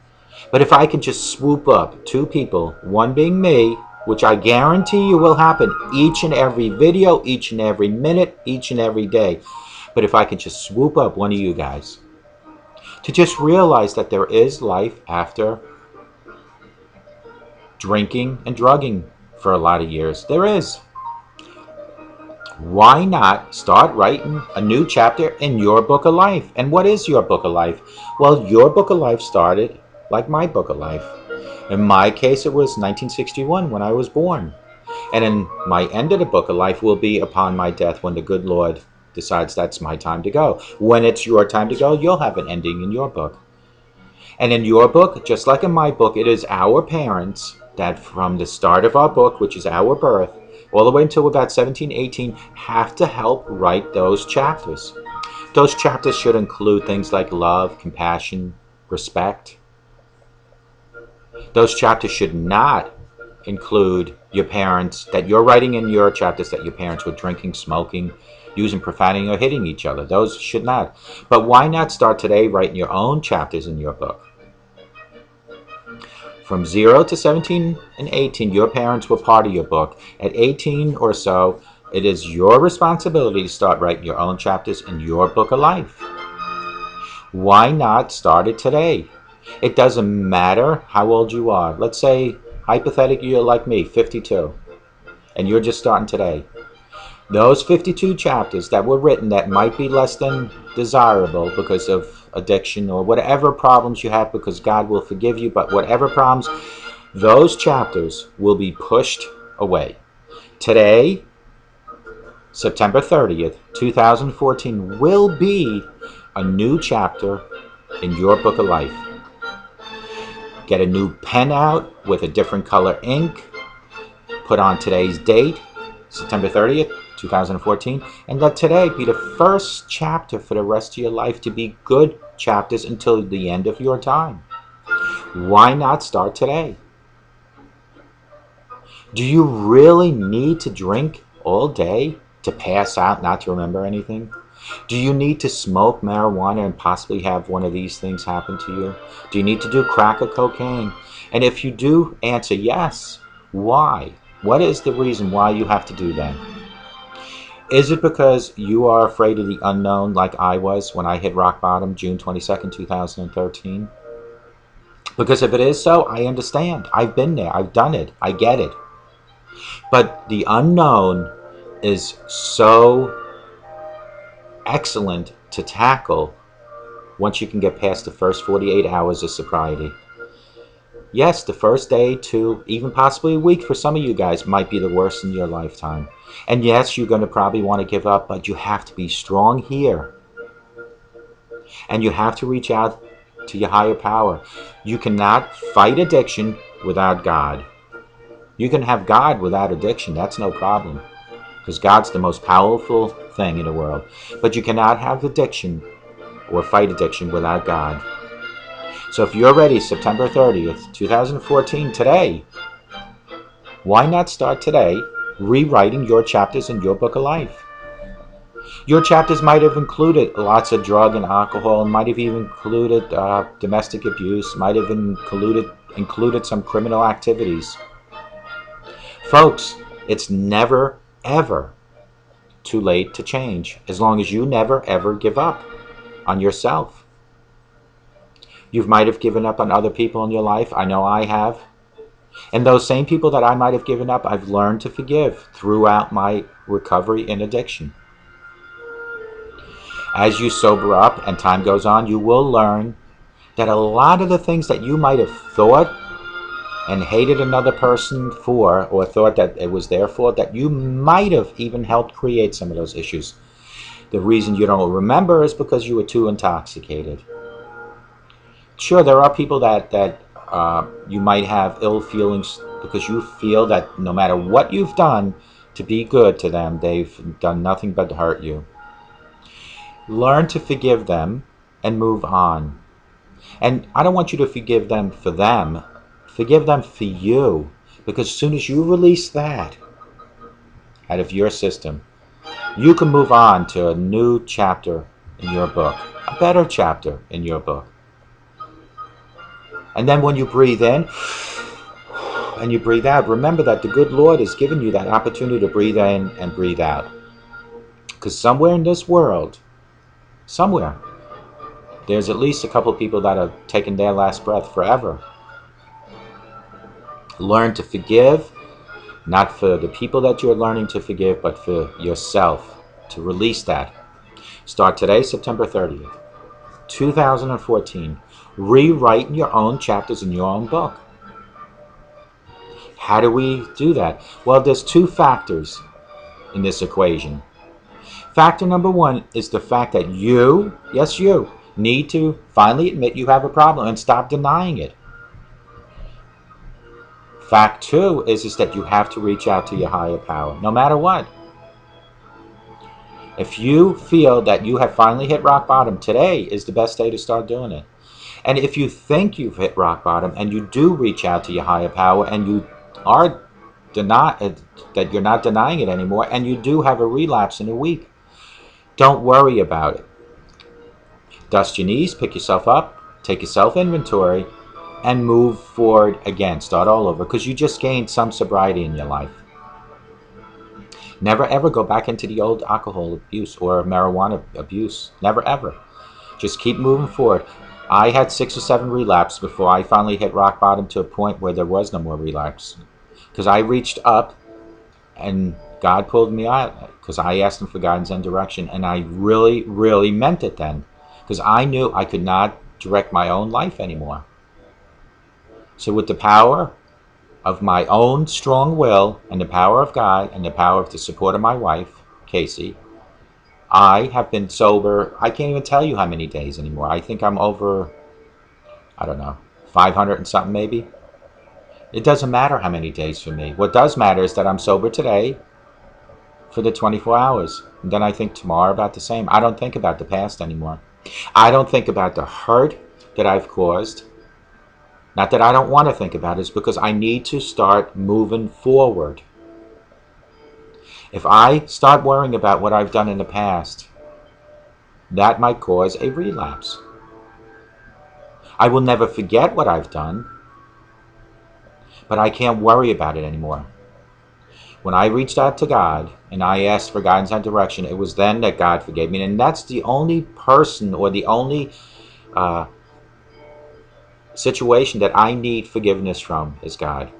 But if I can just swoop up 2 people, one being me, which I guarantee you will happen each and every video, each and every minute, each and every day. But if I can just swoop up one of you guys to just realize that there is life after drinking and drugging for a lot of years. There is. Why not start writing a new chapter in your book of life? And what is your book of life? Well, your book of life started like my book of life. In my case, it was 1961 when I was born. And in my end of the book of life will be upon my death, when the good Lord decides that's my time to go. When it's your time to go, you'll have an ending in your book. And in your book, just like in my book, it is our parents that from the start of our book, which is our birth, all the way until about 17, 18, have to help write those chapters. Those chapters should include things like love, compassion, respect. Those chapters should not include your parents, that you're writing in your chapters that your parents were drinking, smoking, using profanity, or hitting each other. Those should not. But why not start today writing your own chapters in your book? From 0 to 17 and 18, your parents were part of your book. At 18 or so, it is your responsibility to start writing your own chapters in your book of life. Why not start it today? It doesn't matter how old you are. Let's say, hypothetically, you're like me, 52, and you're just starting today. Those 52 chapters that were written that might be less than desirable because of addiction or whatever problems you have, because God will forgive you, but whatever problems, those chapters will be pushed away. Today, September 30th, 2014, will be a new chapter in your book of life. Get a new pen out with a different color ink, put on today's date, September 30th, 2014, and let today be the first chapter for the rest of your life to be good chapters until the end of your time. Why not start today? Do you really need to drink all day to pass out, not to remember anything? Do you need to smoke marijuana and possibly have one of these things happen to you? Do you need to do crack or cocaine? And if you do answer yes, why? What is the reason why you have to do that? Is it because you are afraid of the unknown like I was when I hit rock bottom June 22nd, 2013? Because if it is so, I understand. I've been there. I've done it. I get it. But the unknown is so excellent to tackle once you can get past the first 48 hours of sobriety. Yes, the first day, 2, even possibly a week for some of you guys might be the worst in your lifetime. And yes, you're going to probably want to give up, but you have to be strong here. And you have to reach out to your higher power. You cannot fight addiction without God. You can have God without addiction. That's no problem, because God's the most powerful thing in the world. But you cannot have addiction or fight addiction without God. So if you're ready, September 30th, 2014, today, why not start today rewriting your chapters in your book of life? Your chapters might have included lots of drug and alcohol, might have even included domestic abuse, might have included some criminal activities. Folks, it's never, ever too late to change, as long as you never, ever give up on yourself. You might have given up on other people in your life. I know I have. And those same people that I might have given up, I've learned to forgive throughout my recovery in addiction. As you sober up and time goes on, you will learn that a lot of the things that you might have thought and hated another person for, or thought that it was their fault, that you might have even helped create some of those issues. The reason you don't remember is because you were too intoxicated. Sure, there are people that you might have ill feelings because you feel that no matter what you've done to be good to them, they've done nothing but hurt you. Learn to forgive them and move on. And I don't want you to forgive them for them. Forgive them for you. Because as soon as you release that out of your system, you can move on to a new chapter in your book. A better chapter in your book. And then when you breathe in and you breathe out, remember that the good Lord has given you that opportunity to breathe in and breathe out. Because somewhere in this world, somewhere, there's at least a couple of people that have taken their last breath forever. Learn to forgive, not for the people that you're learning to forgive, but for yourself, to release that. Start today, September 30th, 2014. Rewrite your own chapters in your own book. How do we do that? Well, there's two factors in this equation. Factor number one is the fact that you, yes you, need to finally admit you have a problem and stop denying it. Fact two is that you have to reach out to your higher power, no matter what. If you feel that you have finally hit rock bottom, today is the best day to start doing it. And if you think you've hit rock bottom and you do reach out to your higher power and you are that you're not denying it anymore and you do have a relapse in a week, don't worry about it. Dust your knees, pick yourself up, take your self-inventory, and move forward again. Start all over, because you just gained some sobriety in your life. Never ever go back into the old alcohol abuse or marijuana abuse. Never ever. Just keep moving forward. I had 6 or 7 relapses before I finally hit rock bottom to a point where there was no more relapse. Because I reached up and God pulled me out because I asked him for guidance and direction. And I really, really meant it then. Because I knew I could not direct my own life anymore. So with the power of my own strong will and the power of God and the power of the support of my wife, Casey, I have been sober. I can't even tell you how many days anymore. I think I'm over, I don't know, 500 and something maybe. It doesn't matter how many days for me. What does matter is that I'm sober today for the 24 hours. And then I think tomorrow about the same. I don't think about the past anymore. I don't think about the hurt that I've caused. Not that I don't want to think about it, it's because I need to start moving forward. If I start worrying about what I've done in the past, that might cause a relapse. I will never forget what I've done, but I can't worry about it anymore. When I reached out to God and I asked for guidance and direction, it was then that God forgave me. And that's the only person or the only situation that I need forgiveness from is God.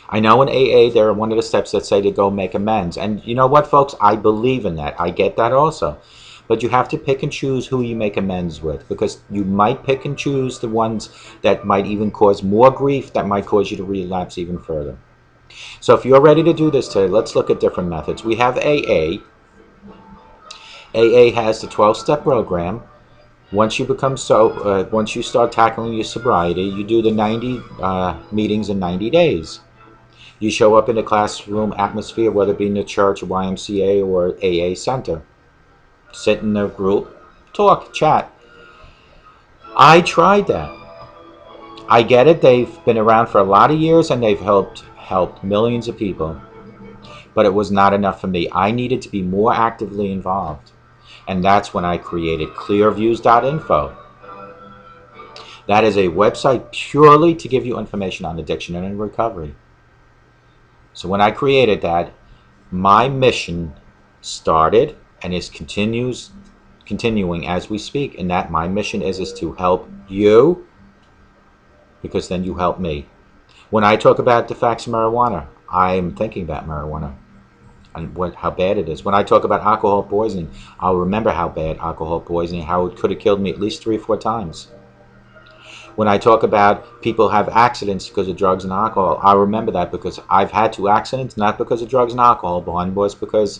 I know in AA there are one of the steps that say to go make amends. And you know what, folks? I believe in that. I get that also. But you have to pick and choose who you make amends with, because you might pick and choose the ones that might even cause more grief, that might cause you to relapse even further. So if you're ready to do this today, let's look at different methods. We have AA. AA has the 12-step program. Once you become once you start tackling your sobriety, you do the 90 meetings in 90 days. You show up in a classroom atmosphere, whether it be in a church, a YMCA, or AA center. Sit in a group, talk, chat. I tried that. I get it. They've been around for a lot of years and they've helped millions of people. But it was not enough for me. I needed to be more actively involved. And that's when I created clearviews.info. That is a website purely to give you information on addiction and recovery. So when I created that, my mission started and is continuing as we speak. And that my mission is to help you, because then you help me. When I talk about the facts of marijuana, I'm thinking about marijuana. and how bad it is. When I talk about alcohol poisoning, I'll remember how bad alcohol poisoning, how it could have killed me at least 3 or 4 times. When I talk about people have accidents because of drugs and alcohol, I remember that because I've had 2 accidents, not because of drugs and alcohol. One was because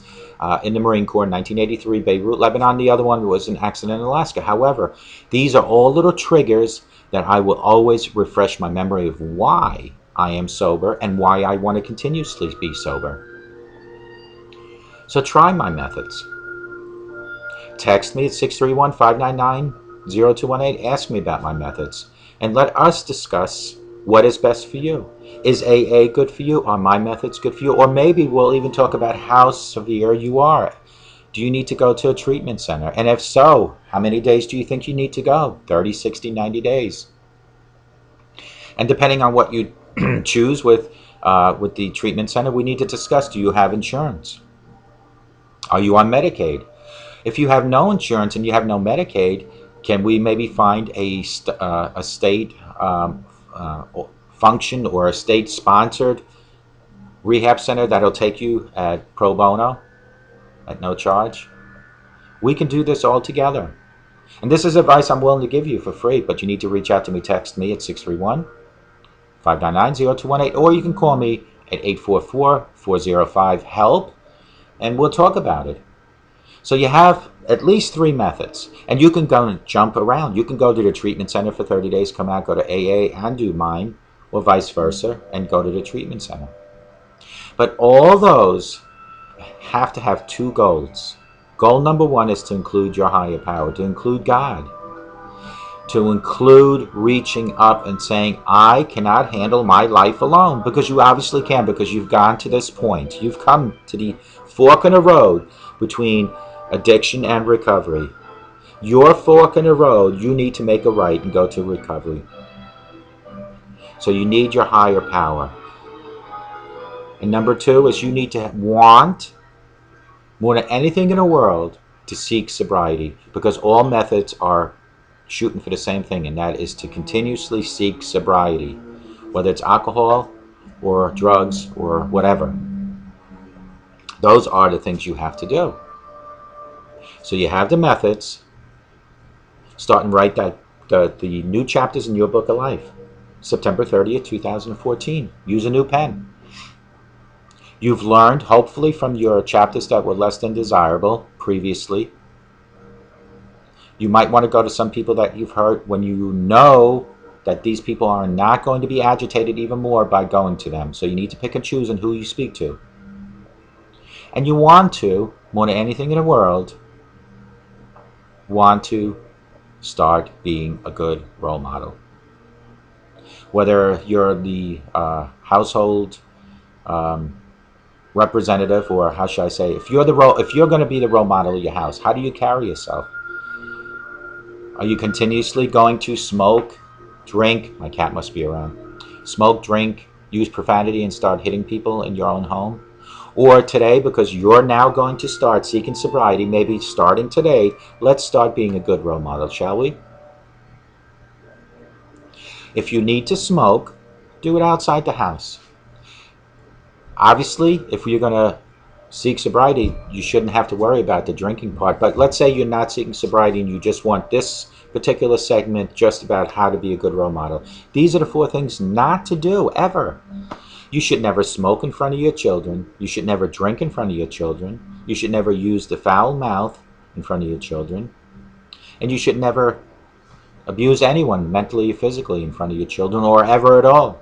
in the Marine Corps in 1983, Beirut, Lebanon. The other one was an accident in Alaska. However, these are all little triggers that I will always refresh my memory of why I am sober and why I want to continuously be sober. So try my methods. Text me at 631-599-0218. Ask me about my methods. And let us discuss what is best for you. Is AA good for you? Are my methods good for you? Or maybe we'll even talk about how severe you are. Do you need to go to a treatment center? And if so, how many days do you think you need to go? 30, 60, 90 days. And depending on what you choose with the treatment center, we need to discuss, do you have insurance? Are you on Medicaid? If you have no insurance and you have no Medicaid, can we maybe find a state functioned or a state-sponsored rehab center that'll take you at pro bono, at no charge? We can do this all together. And this is advice I'm willing to give you for free, but you need to reach out to me. Text me at 631-599-0218, or you can call me at 844-405-HELP, and we'll talk about it. So you have at least 3 methods, and you can go and jump around. You can go to the treatment center for 30 days, come out, go to AA and do mine, or vice versa, and go to the treatment center. But all those have to have 2 goals. Goal number 1 is to include your higher power, to include God, to include reaching up and saying, I cannot handle my life alone, because you obviously can, because you've gone to this point. You've come to the fork in the road between addiction and recovery. Your fork in the road, you need to make a right and go to recovery. So you need your higher power. And number 2 is you need to want, more than anything in the world, to seek sobriety, because all methods are shooting for the same thing, and that is to continuously seek sobriety, whether it's alcohol or drugs or whatever. Those are the things you have to do. So you have the methods. Start and write the new chapters in your book of life. September 30th, 2014. Use a new pen. You've learned, hopefully, from your chapters that were less than desirable previously. You might want to go to some people that you've heard when you know that these people are not going to be agitated even more by going to them. So you need to pick and choose on who you speak to. And you want to, more than anything in the world, want to start being a good role model. Whether you're the household representative, or how should I say, if you're going to be the role model of your house, how do you carry yourself? Are you continuously going to smoke, drink? My cat must be around. Smoke, drink, use profanity, and start hitting people in your own home? Or today, because you're now going to start seeking sobriety, maybe starting today, let's start being a good role model, shall we? If you need to smoke, do it outside the house. Obviously, if you're going to seek sobriety, you shouldn't have to worry about the drinking part. But let's say you're not seeking sobriety and you just want this particular segment just about how to be a good role model. These are the 4 things not to do, ever. You should never smoke in front of your children. You should never drink in front of your children. You should never use the foul mouth in front of your children. And you should never abuse anyone mentally or physically in front of your children, or ever at all.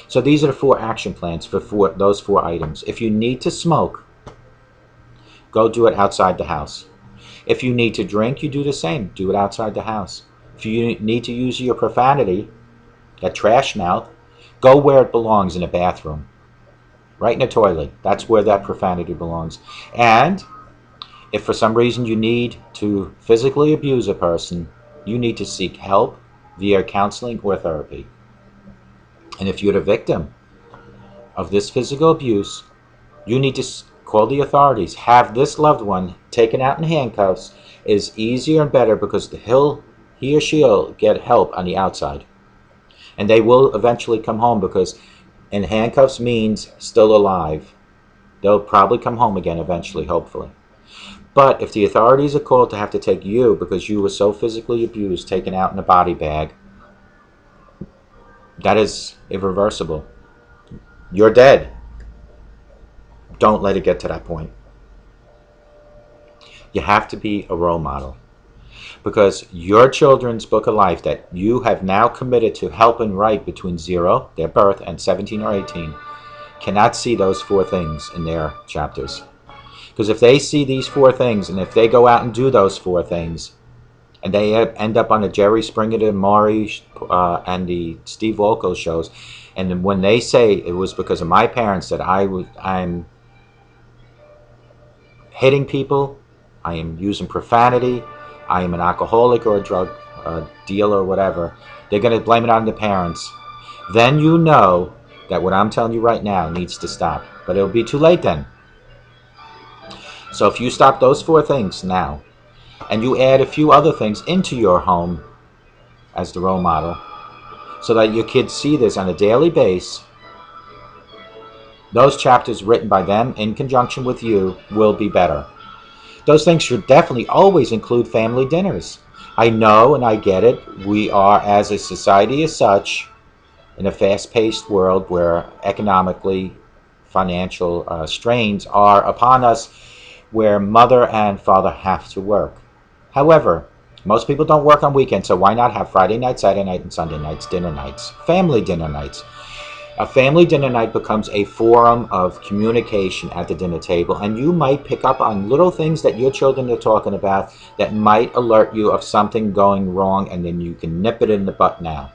So these are the 4 action plans for those 4 items. If you need to smoke, go do it outside the house. If you need to drink, you do the same. Do it outside the house. If you need to use your profanity, that trash mouth, go where it belongs, in a bathroom. Right in the toilet. That's where that profanity belongs. And if for some reason you need to physically abuse a person, you need to seek help via counseling or therapy. And if you're the victim of this physical abuse, you need to call the authorities. Have this loved one taken out in handcuffs is easier and better, because he or she will get help on the outside. And they will eventually come home, because in handcuffs means still alive. They'll probably come home again eventually, hopefully. But if the authorities are called to have to take you because you were so physically abused, taken out in a body bag, that is irreversible. You're dead. Don't let it get to that point. You have to be a role model. Because your children's book of life that you have now committed to help and write between 0, their birth, and 17 or 18, cannot see those 4 things in their chapters. Because if they see these 4 things, and if they go out and do those 4 things, and they end up on the Jerry Springer, the Maury, and the Steve Volko shows, and then when they say it was because of my parents that I'm hitting people, I am using profanity, I am an alcoholic or a drug dealer or whatever, they're going to blame it on the parents. Then you know that what I'm telling you right now needs to stop. But it'll be too late then. So if you stop those 4 things now, and you add a few other things into your home as the role model, so that your kids see this on a daily basis, those chapters written by them in conjunction with you will be better. Those things should definitely always include family dinners. I know and I get it. We are, as a society as such, in a fast-paced world where economically financial strains are upon us, where mother and father have to work. However, most people don't work on weekends, so why not have Friday night, Saturday night, and Sunday nights, dinner nights, family dinner nights? A family dinner night becomes a forum of communication at the dinner table, and you might pick up on little things that your children are talking about that might alert you of something going wrong, and then you can nip it in the butt now.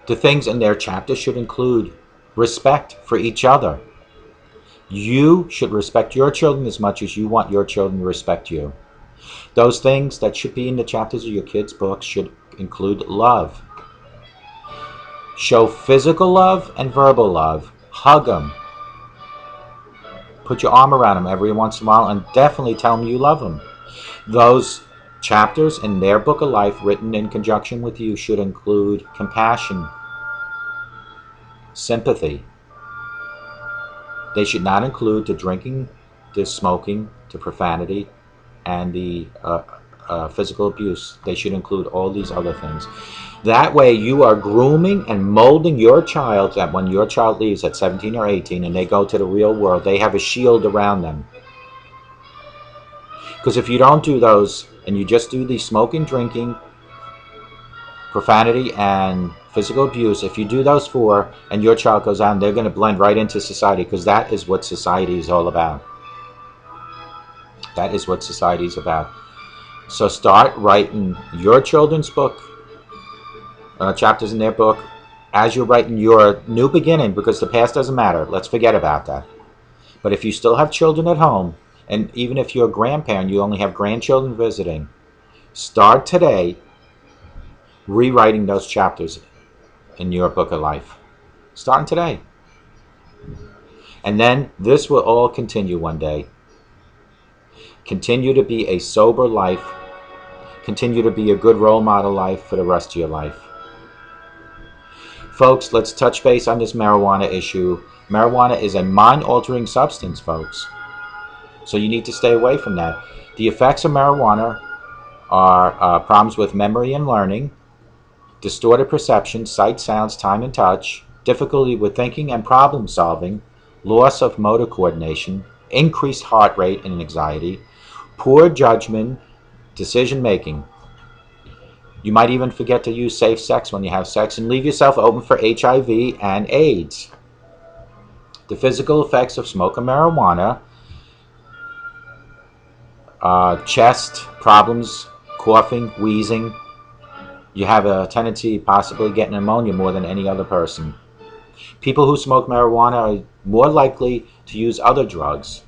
The things in their chapter should include respect for each other. You should respect your children as much as you want your children to respect you. Those things that should be in the chapters of your kids' books should include love. Show physical love and verbal love. Hug them. Put your arm around them every once in a while and definitely tell them you love them. Those chapters in their book of life written in conjunction with you should include compassion, sympathy. They should not include the drinking, the smoking, the profanity, and the physical abuse. They should include all these other things. That way you are grooming and molding your child that when your child leaves at 17 or 18 and they go to the real world, they have a shield around them. Because if you don't do those and you just do the smoking, drinking, profanity, and physical abuse, if you do those 4 and your child goes out, they're going to blend right into society, because that is what society is all about. That is what society is about. So start writing your children's book, chapters in their book, as you're writing your new beginning, because the past doesn't matter. Let's forget about that. But if you still have children at home, and even if you're a grandparent, you only have grandchildren visiting, start today rewriting those chapters in your book of life. Starting today. And then this will all continue one day. Continue to be a sober life. Continue to be a good role model life for the rest of your life. Folks, let's touch base on this marijuana issue. Marijuana is a mind-altering substance, folks. So you need to stay away from that. The effects of marijuana are problems with memory and learning, distorted perception, sight, sounds, time, and touch, difficulty with thinking and problem solving, loss of motor coordination, increased heart rate and anxiety, poor judgment, decision making. You might even forget to use safe sex when you have sex and leave yourself open for HIV and AIDS. The physical effects of smoking marijuana, chest problems, coughing, wheezing. You have a tendency possibly getting pneumonia more than any other person. People who smoke marijuana are more likely to use other drugs.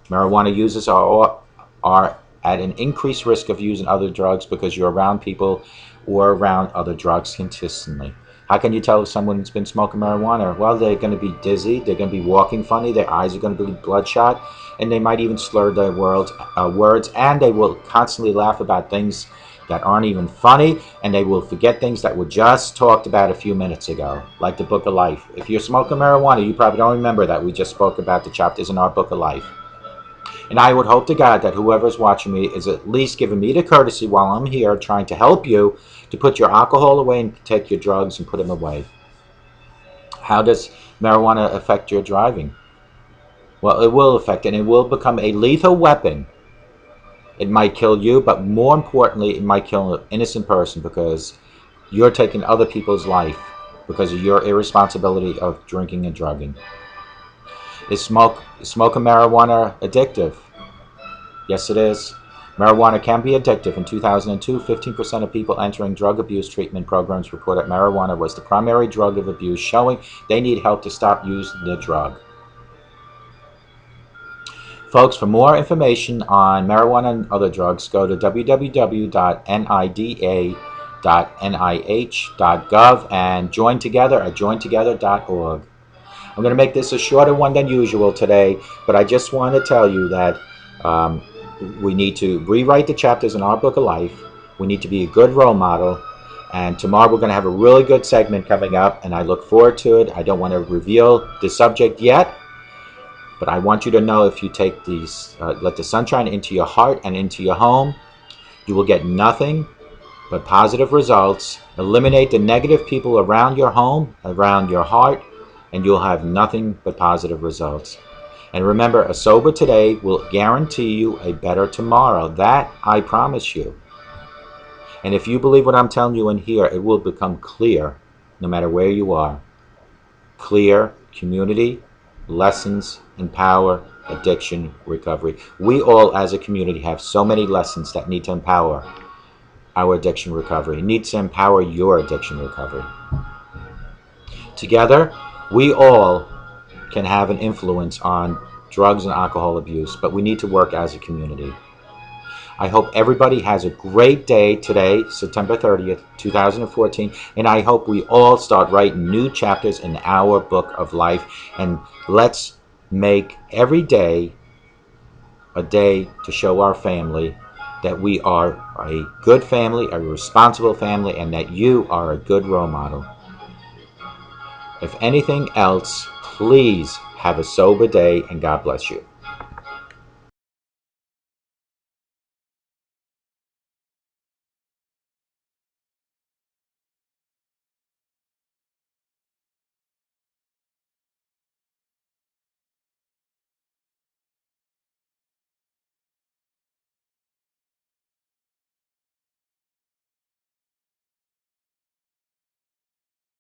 Marijuana users are at an increased risk of using other drugs because you're around people or around other drugs consistently. How can you tell if someone's been smoking marijuana? Well, they're going to be dizzy, they're going to be walking funny, their eyes are going to be bloodshot, and they might even slur their words, and they will constantly laugh about things that aren't even funny, and they will forget things that were just talked about a few minutes ago, like the Book of Life. If you're smoking marijuana, you probably don't remember that we just spoke about the chapters in our Book of Life. And I would hope to God that whoever's watching me is at least giving me the courtesy while I'm here trying to help you to put your alcohol away and take your drugs and put them away. How does marijuana affect your driving? Well, it will affect it, and it will become a lethal weapon. It might kill you, but more importantly, it might kill an innocent person because you're taking other people's life because of your irresponsibility of drinking and drugging. Is smoking marijuana addictive? Yes, it is. Marijuana can be addictive. In 2002, 15% of people entering drug abuse treatment programs reported marijuana was the primary drug of abuse, showing they need help to stop using the drug. Folks, for more information on marijuana and other drugs, go to www.nida.nih.gov and join together at jointogether.org. I'm going to make this a shorter one than usual today, but I just want to tell you that we need to rewrite the chapters in our Book of Life. We need to be a good role model. And tomorrow we're going to have a really good segment coming up, and I look forward to it. I don't want to reveal the subject yet, but I want you to know if you take these, let the sunshine into your heart and into your home, you will get nothing but positive results. Eliminate the negative people around your home, around your heart, and you'll have nothing but positive results. And remember, a sober today will guarantee you a better tomorrow. That I promise you. And if you believe what I'm telling you in here, it will become clear no matter where you are. Clear community, lessons, empower, addiction, recovery. We all as a community have so many lessons that need to empower our addiction recovery. It needs to empower your addiction recovery. Together, we all can have an influence on drugs and alcohol abuse, but we need to work as a community. I hope everybody has a great day today, September 30th, 2014, and I hope we all start writing new chapters in our Book of Life, and let's make every day a day to show our family that we are a good family, a responsible family, and that you are a good role model. If anything else, please have a sober day, and God bless you.